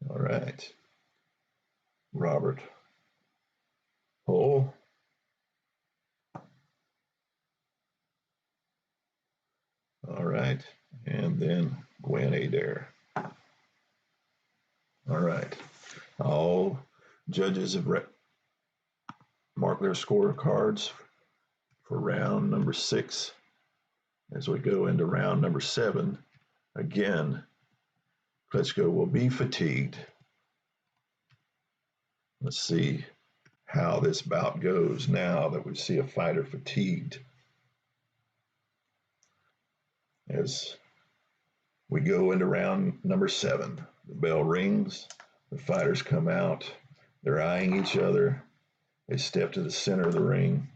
A: All right. Robert Hull. All right. And then Gwen Adair. All right. All judges have marked their scorecards for round number 6. As we go into round number 7, again, Klitschko will be fatigued. Let's see how this bout goes now that we see a fighter fatigued. As we go into round number 7, the bell rings, the fighters come out, they're eyeing each other, they step to the center of the ring,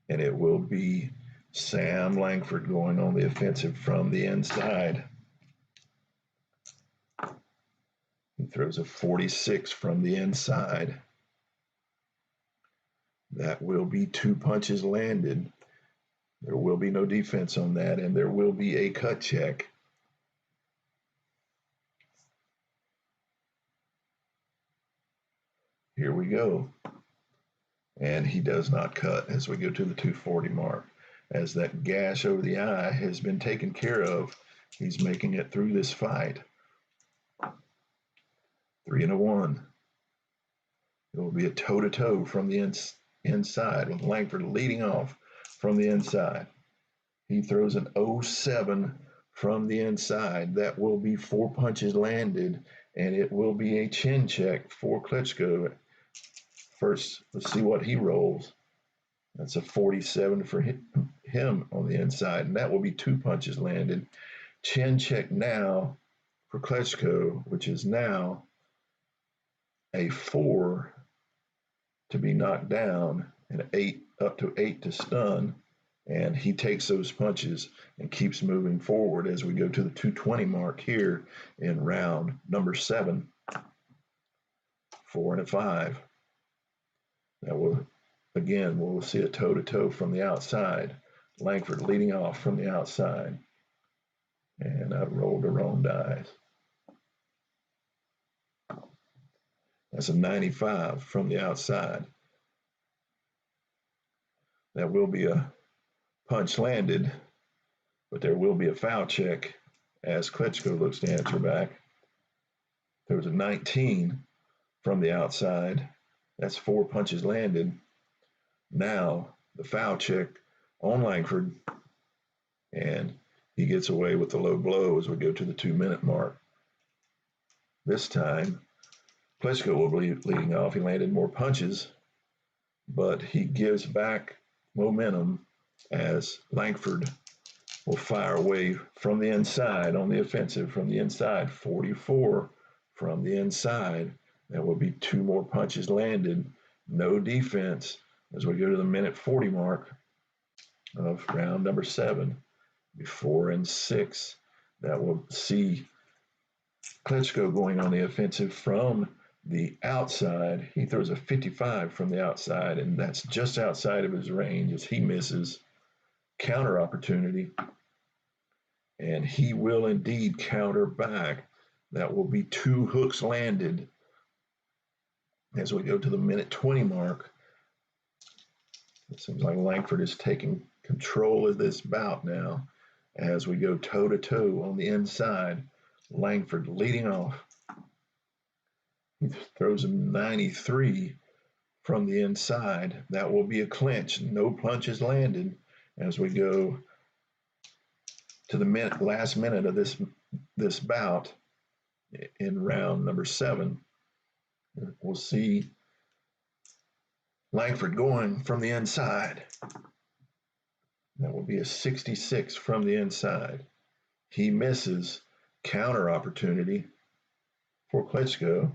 A: and it will be Sam Langford going on the offensive from the inside. He throws a 46 from the inside. That will be 2 punches landed. There will be no defense on that, and there will be a cut check. Here we go. And he does not cut as we go to the 240 mark. As that gash over the eye has been taken care of, he's making it through this fight. 3-1. It will be a toe-to-toe from the inside, with Langford leading off from the inside. He throws an 07 from the inside. That will be 4 punches landed, and it will be a chin check for Klitschko. First, let's see what he rolls. That's a 47 for him on the inside, and that will be 2 punches landed. Chin check now for Klitschko, which is now a 4 to be knocked down and 8 up to 8 to stun, and he takes those punches and keeps moving forward as we go to the 220 mark here in round number 7. 4-5. That will, again, we'll see a toe-to-toe from the outside. Langford leading off from the outside. And I rolled the wrong dice. That's a 95 from the outside. That will be a punch landed, but there will be a foul check as Klitschko looks to answer back. There was a 19 from the outside. That's 4 punches landed. Now the foul check on Langford, and he gets away with the low blow as we go to the 2-minute mark. This time, Klitschko will be leading off. He landed more punches, but he gives back momentum as Langford will fire away from the inside on the offensive from the inside. 44 from the inside. That will be 2 more punches landed. No defense as we go to the minute 40 mark of round number 7. 4 and 6. That will see Klitschko going on the offensive from the outside. He throws a 55 from the outside, and that's just outside of his range as he misses. Counter opportunity, and he will indeed counter back. That will be 2 hooks landed as we go to the minute 20 mark. It seems like Langford is taking control of this bout now as we go toe-to-toe on the inside. Langford leading off. He throws a 93 from the inside. That will be a clinch. No punches landed as we go to the last minute of this bout in round number 7. We'll see Langford going from the inside. That will be a 66 from the inside. He misses. Counter opportunity for Klitschko,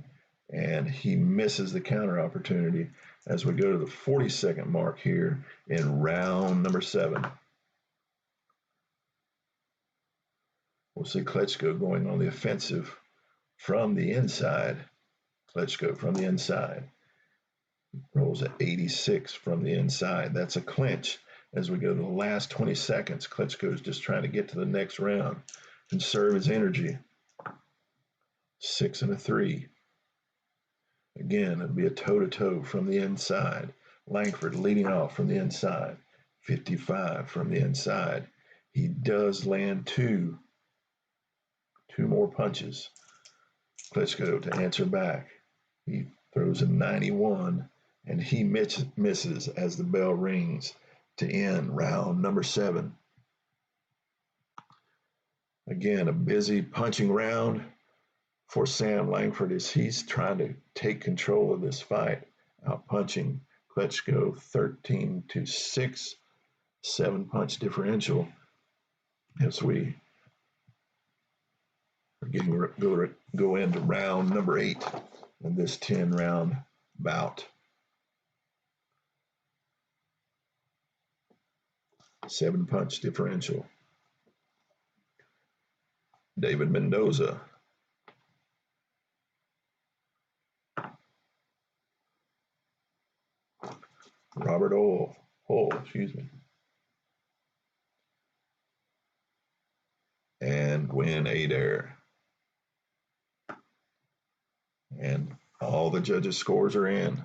A: and he misses the counter opportunity as we go to the 42nd mark here in round number 7. We'll see Klitschko going on the offensive from the inside. Klitschko from the inside. Rolls at 86 from the inside. That's a clinch as we go to the last 20 seconds. Klitschko's just trying to get to the next round, conserve his energy. 6 and a 3. Again, it'll be a toe-to-toe from the inside. Langford leading off from the inside. 55 from the inside. He does land 2 more punches. Klitschko to answer back. He throws a 91, and he misses as the bell rings to end round number 7. Again, a busy punching round for Sam Langford as he's trying to take control of this fight, out punching Klitschko 13-6, 7-punch differential as we are getting go into round number 8 in this 10-round bout. 7-punch differential. David Mendoza. Robert Hull, excuse me. And Gwen Adair. And all the judges' scores are in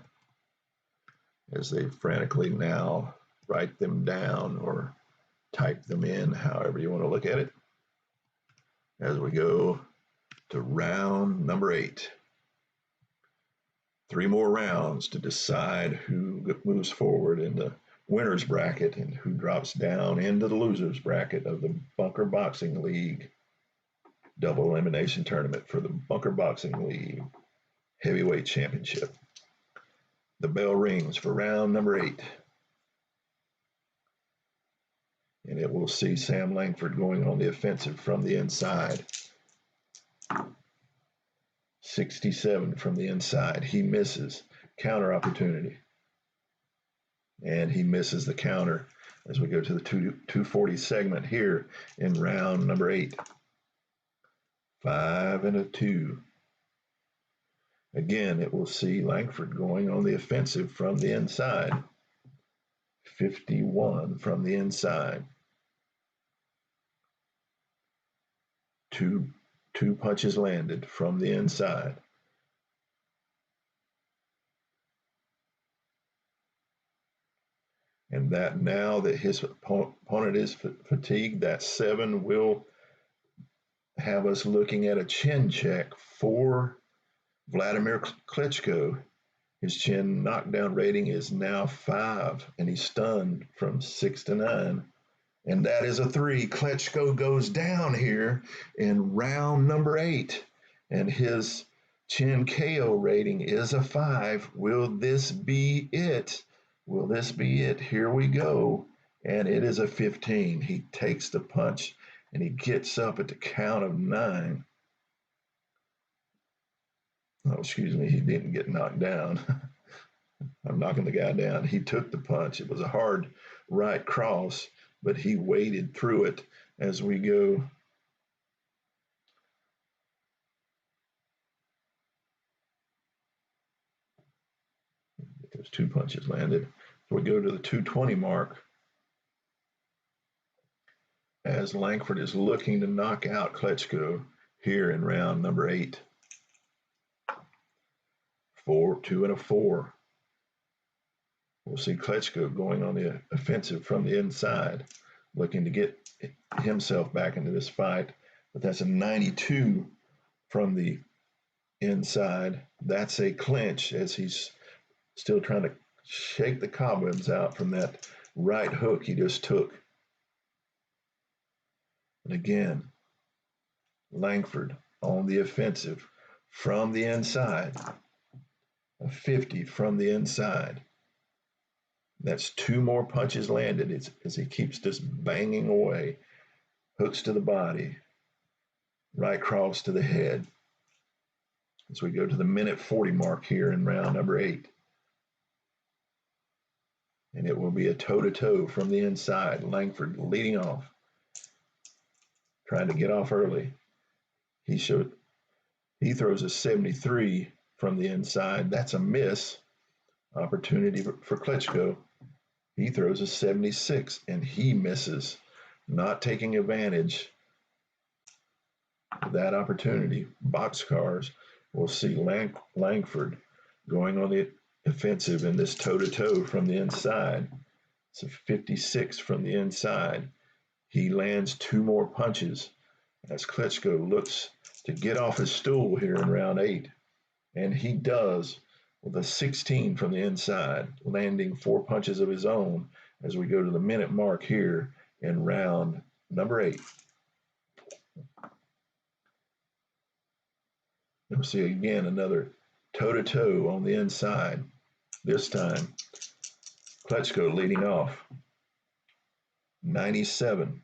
A: as they frantically now write them down or type them in, however you want to look at it, as we go to round number 8. 3 more rounds to decide who moves forward in the winner's bracket and who drops down into the loser's bracket of the BunkerBoxing League double elimination tournament for the BunkerBoxing League heavyweight championship. The bell rings for round number 8. And it will see Sam Langford going on the offensive from the inside. 67 from the inside. He misses. Counter opportunity. And he misses the counter as we go to the 240 segment here in round number 8. 5 and a 2. Again, it will see Langford going on the offensive from the inside. 51 from the inside. Two punches landed from the inside. And that now that his opponent is fatigued, that 7 will have us looking at a chin check for Vladimir Klitschko. His chin knockdown rating is now 5, and he's stunned from 6 to 9. And that is a 3. Klitschko goes down here in round number 8, and his chin KO rating is a 5. Will this be it? Will this be it? Here we go. And it is a 15. He takes the punch, and he gets up at the count of 9. Oh, excuse me, he didn't get knocked down. I'm knocking the guy down. He took the punch. It was a hard right cross, but he waded through it as we go. Those 2 punches landed. So we go to the 220 mark as Langford is looking to knock out Klitschko here in round number 8. 4, 2, and a 4. We'll see Klitschko going on the offensive from the inside, looking to get himself back into this fight. But that's a 92 from the inside. That's a clinch as he's still trying to shake the cobwebs out from that right hook he just took. And again, Langford on the offensive from the inside. A 50 from the inside. That's 2 more punches landed as he keeps just banging away. Hooks to the body. Right cross to the head. As we go to the minute 40 mark here in round number 8. And it will be a toe-to-toe from the inside. Langford leading off. Trying to get off early. He throws a 73 from the inside. That's a miss. Opportunity for Klitschko. He throws a 76 and he misses, not taking advantage of that opportunity. Boxcars will see Langford going on the offensive in this toe-to-toe from the inside. It's a 56 from the inside. He lands 2 more punches as Klitschko looks to get off his stool here in round 8. And he does with a 16 from the inside, landing 4 punches of his own as we go to the minute mark here in round number 8. We'll see again another toe-to-toe on the inside. This time, Klitschko leading off. 97.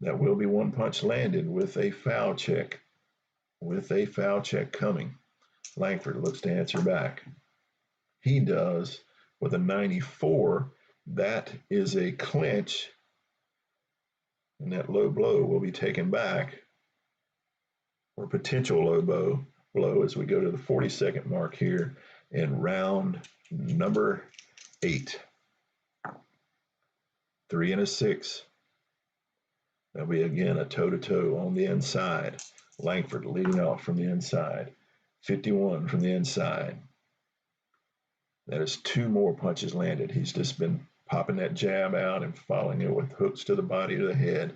A: That will be 1 punch landed with a foul check. With a foul check coming. Langford looks to answer back. He does with a 94. That is a clinch. And that low blow will be taken back, or potential low blow as we go to the 42nd mark here in round number 8. 3 and a 6. That'll be again a toe-to-toe on the inside. Langford leading off from the inside. 51 from the inside. That is 2 more punches landed. He's just been popping that jab out and following it with hooks to the body, to the head.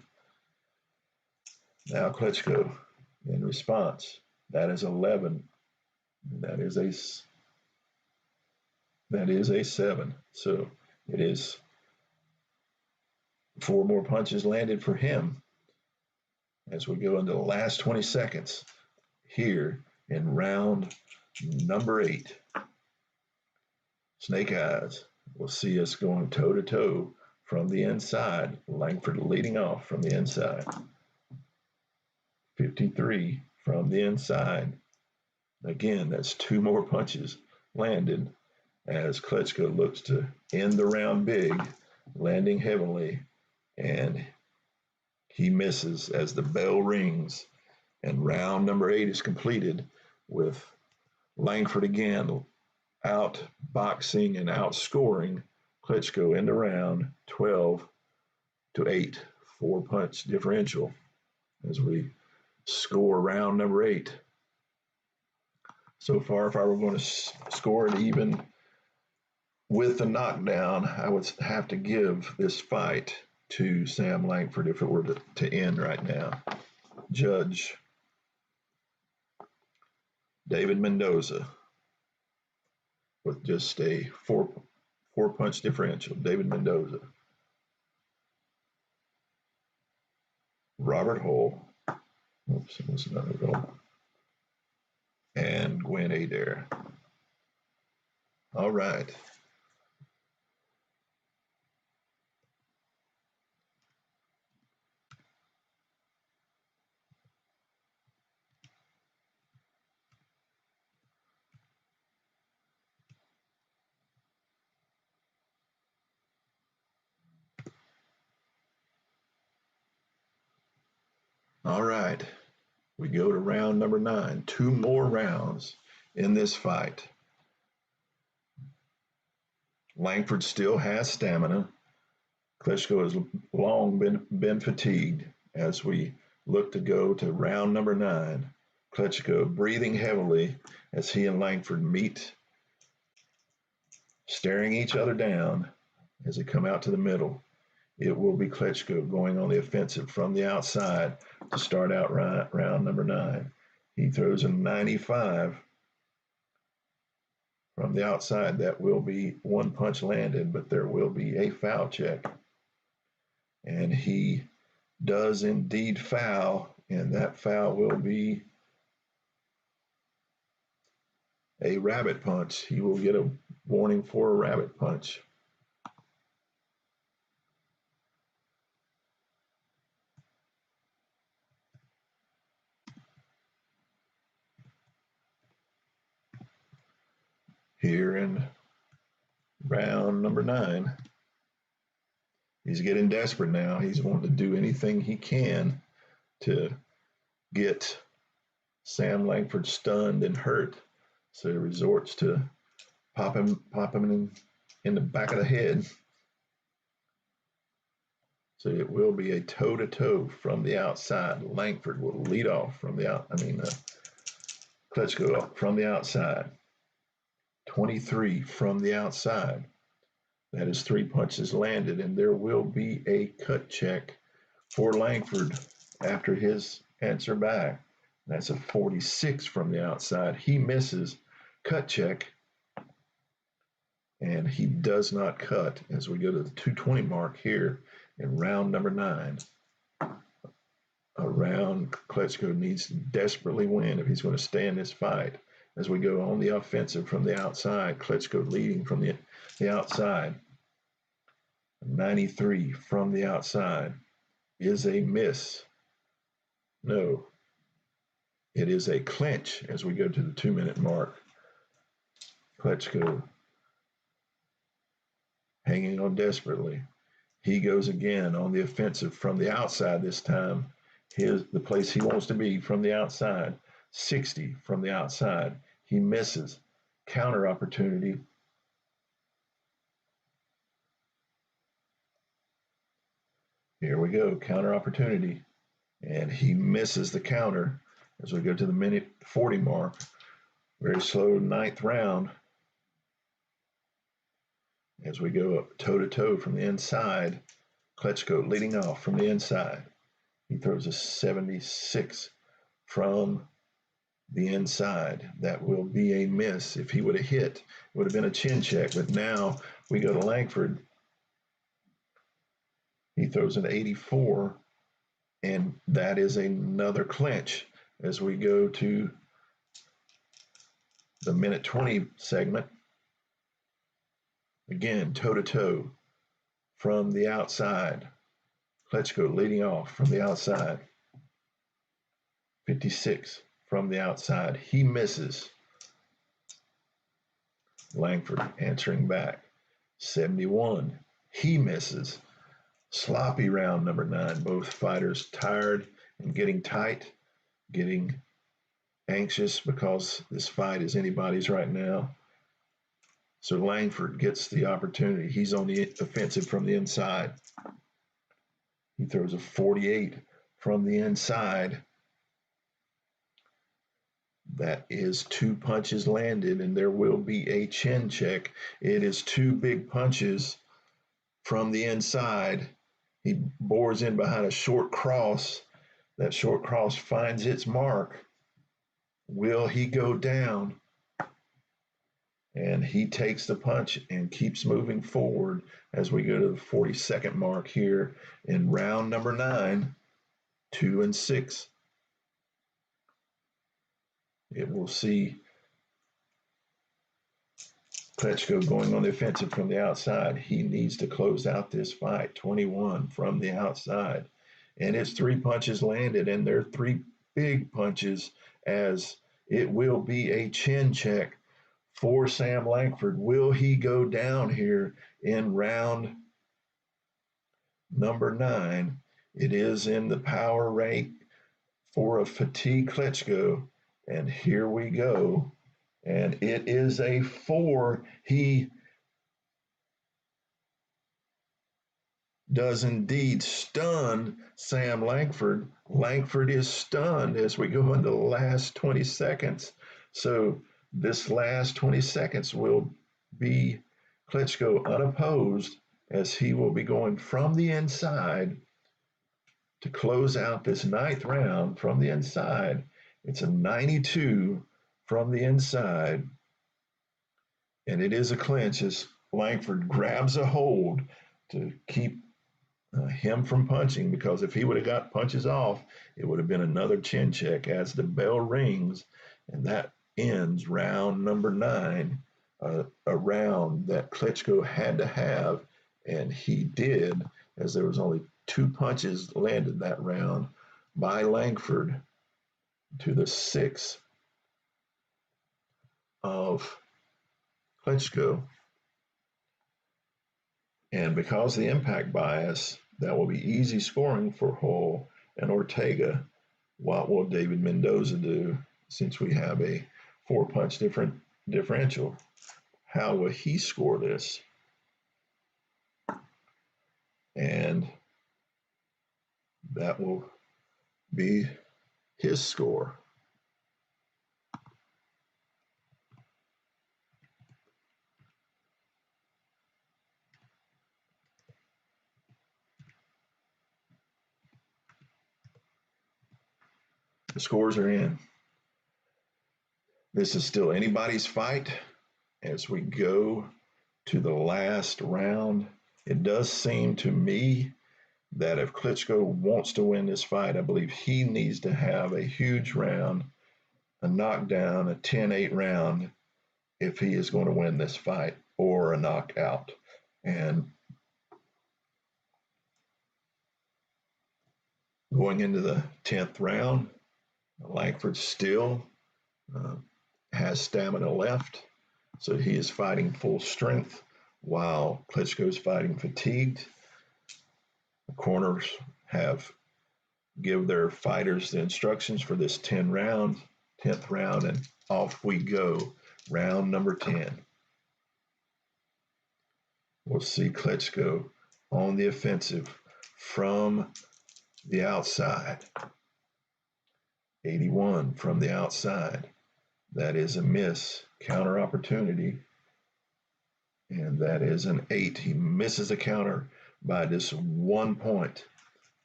A: Now Klitschko in response. That is 11. That is a 7. So it is 4 more punches landed for him as we go into the last 20 seconds here in round number 8. Snake Eyes will see us going toe-to-toe from the inside. Langford leading off from the inside. 53 from the inside. Again, that's 2 more punches landed as Klitschko looks to end the round big, landing heavily, and he misses as the bell rings, and round number 8 is completed with Langford again out boxing and outscoring Klitschko in the round 12-8, 4-punch differential as we score round number 8. So far, if I were going to score it even, with the knockdown, I would have to give this fight to Sam Langford if it were to end right now. Judge David Mendoza with just a four punch differential. David Mendoza. Robert Hull. Oops, it was another goal. And Gwen Adair. All right. All right. We go to round number 9. 2 more rounds in this fight. Langford still has stamina. Klitschko has long been fatigued as we look to go to round number 9. Klitschko breathing heavily as he and Langford meet, staring each other down as they come out to the middle. It will be Klitschko going on the offensive from the outside to start out round number 9. He throws a 95 from the outside. That will be one punch landed, but there will be a foul check. And he does indeed foul, and that foul will be a rabbit punch. He will get a warning for a rabbit punch. Here in round number 9. He's getting desperate now. He's wanting to do anything he can to get Sam Langford stunned and hurt. So he resorts to pop him in the back of the head. So it will be a toe-to-toe from the outside. Langford will lead off from the Klitschko from the outside. 23 from the outside. That is 3 punches landed, and there will be a cut check for Langford after his answer back. That's a 46 from the outside. He misses. Cut check, and he does not cut as we go to the 220 mark here in round number 9. A round Klitschko needs to desperately win if he's going to stay in this fight. As we go on the offensive from the outside, Klitschko leading from the outside. 93 from the outside is a miss. No, it is a clinch as we go to the 2-minute mark. Klitschko hanging on desperately. He goes again on the offensive from the outside this time. The place he wants to be from the outside. 60 from the outside. He misses. Counter opportunity. Here we go. Counter opportunity. And he misses the counter as we go to the minute 40 mark. Very slow 9th round. As we go up toe-to-toe from the inside. Klitschko leading off from the inside. He throws a 76 from the inside. That will be a miss. If he would have hit, it would have been a chin check. But now we go to Langford. He throws an 84, and that is another clinch as we go to the minute 20 segment. Again, toe-to-toe from the outside. Klitschko leading off from the outside. 56 from the outside. He misses. Langford answering back. 71. He misses. Sloppy round number 9. Both fighters tired and getting tight, getting anxious because this fight is anybody's right now. So Langford gets the opportunity. He's on the offensive from the inside. He throws a 48 from the inside. That is 2 punches landed, and there will be a chin check. It is 2 big punches from the inside. He bores in behind a short cross. That short cross finds its mark. Will he go down? And he takes the punch and keeps moving forward as we go to the 40-second mark here in round number 9, 2 and 6. It will see Klitschko going on the offensive from the outside. He needs to close out this fight. 21 from the outside. And it's 3 punches landed, and they're 3 big punches, as it will be a chin check for Sam Langford. Will he go down here in round number 9? It is in the power rank for a fatigue Klitschko. And here we go. And it is a 4. He does indeed stun Sam Langford. Langford is stunned as we go into the last 20 seconds. So this last 20 seconds will be Klitschko unopposed, as he will be going from the inside to close out this 9th round from the inside. It's a 92 from the inside, and it is a clinch as Langford grabs a hold to keep him from punching, because if he would have got punches off, it would have been another chin check as the bell rings, and that ends round number 9, a round that Klitschko had to have, and he did, as there was only 2 punches landed that round by Langford to the 6 of Klitschko. And because of the impact bias, that will be easy scoring for Hall and Ortega. What will David Mendoza do, since we have a 4-punch differential? How will he score this? And that will be his score. The scores are in. This is still anybody's fight as we go to the last round. It does seem to me that if Klitschko wants to win this fight, I believe he needs to have a huge round, a knockdown, a 10-8 round, if he is going to win this fight, or a knockout. And going into the 10th round, Langford still has stamina left, so he is fighting full strength while Klitschko is fighting fatigued. The corners have give their fighters the instructions for this 10th round, and off we go. Round number 10. We'll see Klitschko on the offensive from the outside. 81 from the outside. That is a miss. Counter opportunity. And that is an 8. He misses a counter by just 1 point.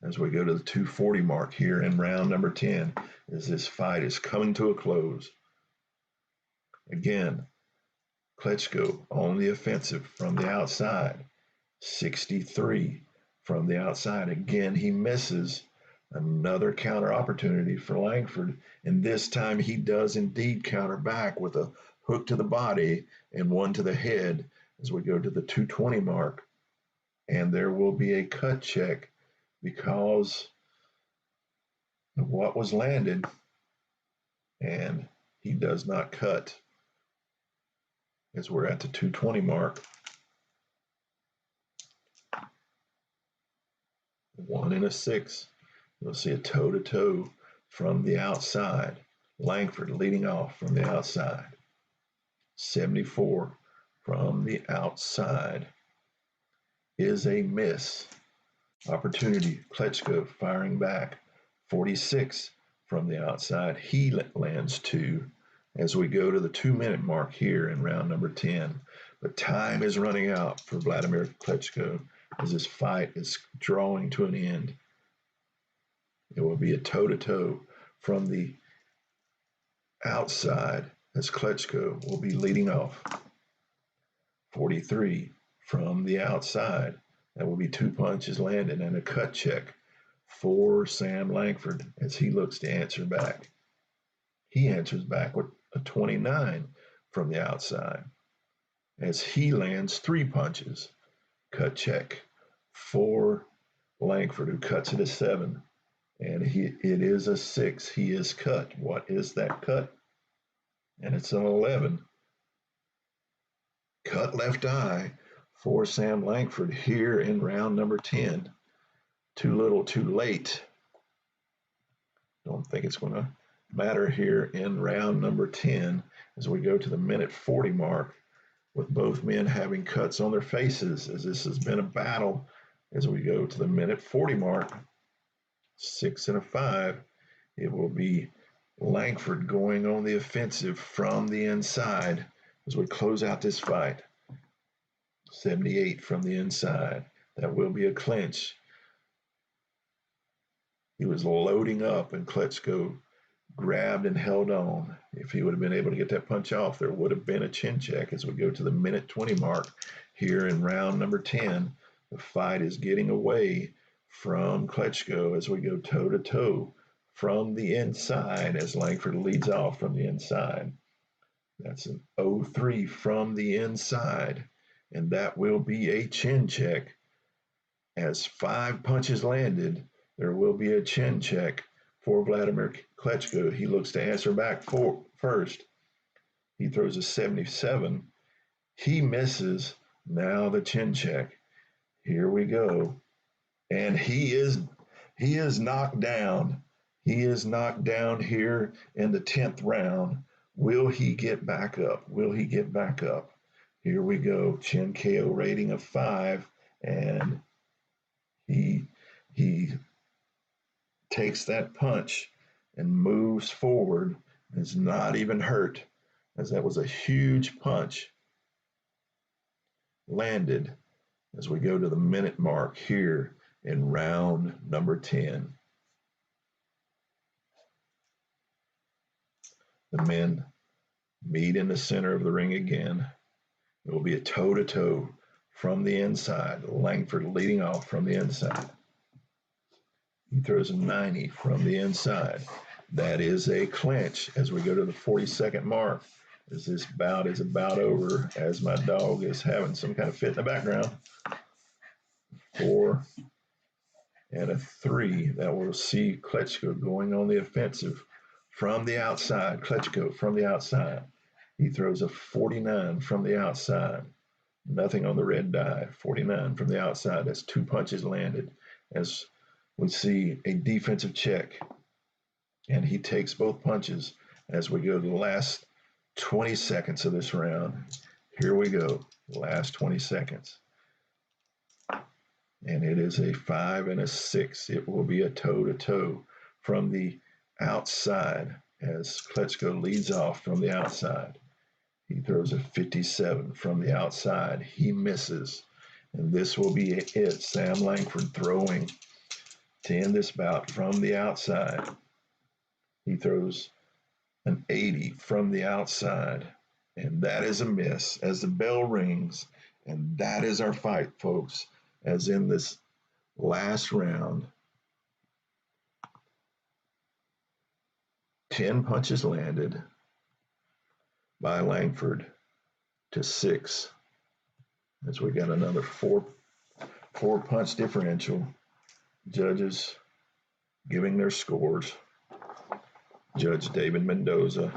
A: As we go to the 240 mark here in round number 10, as this fight is coming to a close. Again, Klitschko on the offensive from the outside. 63 from the outside. Again, he misses. Another counter opportunity for Langford, and this time he does indeed counter back with a hook to the body and one to the head as we go to the 220 mark. And there will be a cut check because of what was landed, and he does not cut as we're at the 220 mark. 1 and a 6. You'll see a toe-to-toe from the outside. Langford leading off from the outside. 74 from the outside is a miss. Opportunity, Klitschko firing back. 46 from the outside. He lands 2. as we go to the 2-minute mark here in round number 10. But time is running out for Vladimir Klitschko as this fight is drawing to an end. It will be a toe-to-toe from the outside as Klitschko will be leading off. 43 from the outside. That will be 2 punches landed and a cut check for Sam Langford as he looks to answer back. He answers back with a 29 from the outside as he lands 3 punches. Cut check for Langford, who cuts it a 7. And it is a 6. He is cut. What is that cut? And it's an 11. Cut left eye for Sam Langford here in round number 10. Too little, too late. Don't think it's going to matter here in round number 10 as we go to the minute 40 mark with both men having cuts on their faces as this has been a battle as we go to the minute 40 mark. 6 and a 5. It will be Langford going on the offensive from the inside as we close out this fight. 78 from the inside. That will be a clinch. He was loading up and Klitschko grabbed and held on. If he would have been able to get that punch off, there would have been a chin check as we go to the minute 20 mark here in round number 10. The fight is getting away from Klitschko as we go toe-to-toe from the inside as Langford leads off from the inside. That's an 0-3 from the inside, and that will be a chin check. As 5 punches landed, there will be a chin check for Vladimir Klitschko. He looks to answer back first. He throws a 77. He misses. Now the chin check. Here we go. And he is knocked down. He is knocked down here in the 10th round. Will he get back up? Will he get back up? Here we go. Chin KO rating of 5. And he takes that punch and moves forward. Is not even hurt as that was a huge punch landed as we go to the minute mark here in round number 10. The men meet in the center of the ring again. It will be a toe-to-toe from the inside. Langford leading off from the inside. He throws a 90 from the inside. That is a clinch as we go to the 42nd mark. As this bout is about over, as my dog is having some kind of fit in the background. 4 and a 3. That will see Klitschko going on the offensive from the outside. Klitschko from the outside. He throws a 49 from the outside. Nothing on the red die. 49 from the outside. That's 2 punches landed as we see a defensive check. And he takes both punches as we go to the last 20 seconds of this round. Here we go. Last 20 seconds. And it is a 5 and a 6. It will be a toe-to-toe from the outside as Klitschko leads off from the outside. He throws a 57 from the outside. He misses. And this will be it. Sam Langford throwing to end this bout from the outside. He throws an 80 from the outside. And that is a miss as the bell rings. And that is our fight, folks. As in this last round, 10 punches landed by Langford to 6. As we got another four punch differential. Judges giving their scores. Judge David Mendoza.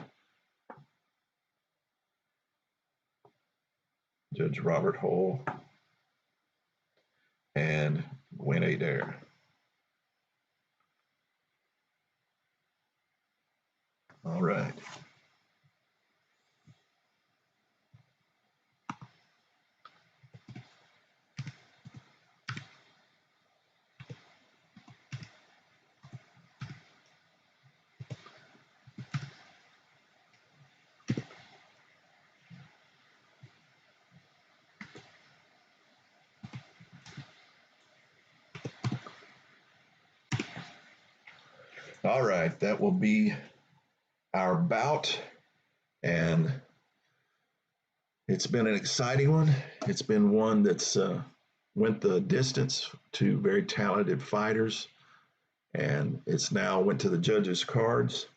A: Judge Robert Hull. And Gwen Adair. All right. All right, that will be our bout, and it's been an exciting one. It's been one that's went the distance, to very talented fighters, and it's now went to the judges' cards,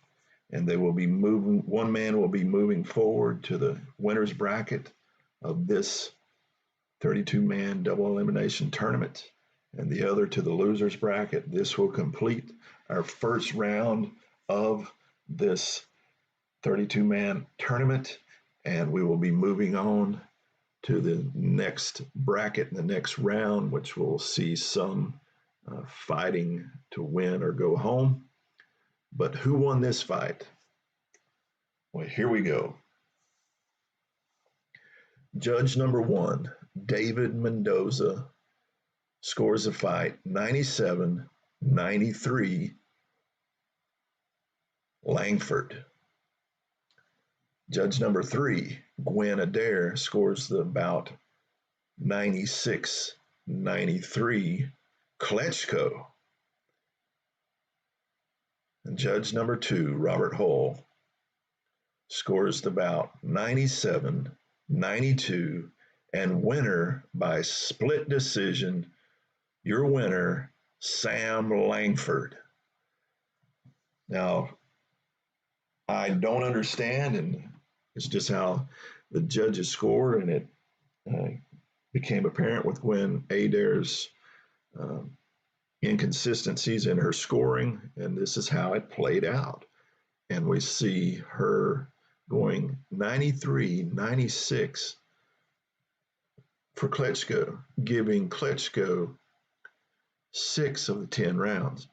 A: and they will be moving. One man will be moving forward to the winners bracket of this 32-man double elimination tournament, and the other to the losers bracket. This will complete our first round of this 32-man tournament, and we will be moving on to the next bracket in the next round, which will see some fighting to win or go home. But who won this fight? Well, here we go. Judge number one, David Mendoza, scores the fight 97-93, Langford. Judge number three, Gwen Adair, scores the bout 96-93, Klitschko. And judge number two, Robert Hull, scores the bout 97-92, and winner by split decision, your winner, Sam Langford. Now, I don't understand, and it's just how the judges scored, and it became apparent with Gwen Adair's inconsistencies in her scoring, and this is how it played out. And we see her going 93-96 for Klitschko, giving Klitschko 6 of the 10 rounds,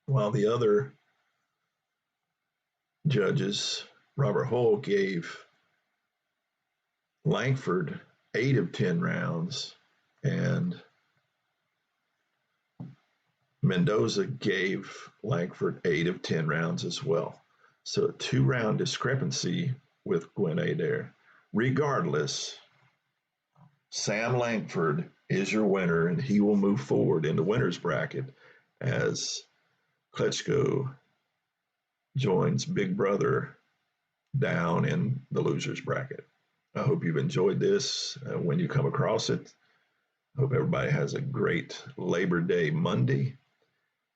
A: while the other judges, Robert Hull, gave Langford 8 of 10 rounds, and Mendoza gave Langford 8 of 10 rounds as well. So a 2-round discrepancy with Gwen Adair. Regardless, Sam Langford is your winner, and he will move forward in the winner's bracket as Klitschko joins Big Brother down in the loser's bracket. I hope you've enjoyed this when you come across it. I hope everybody has a great Labor Day Monday,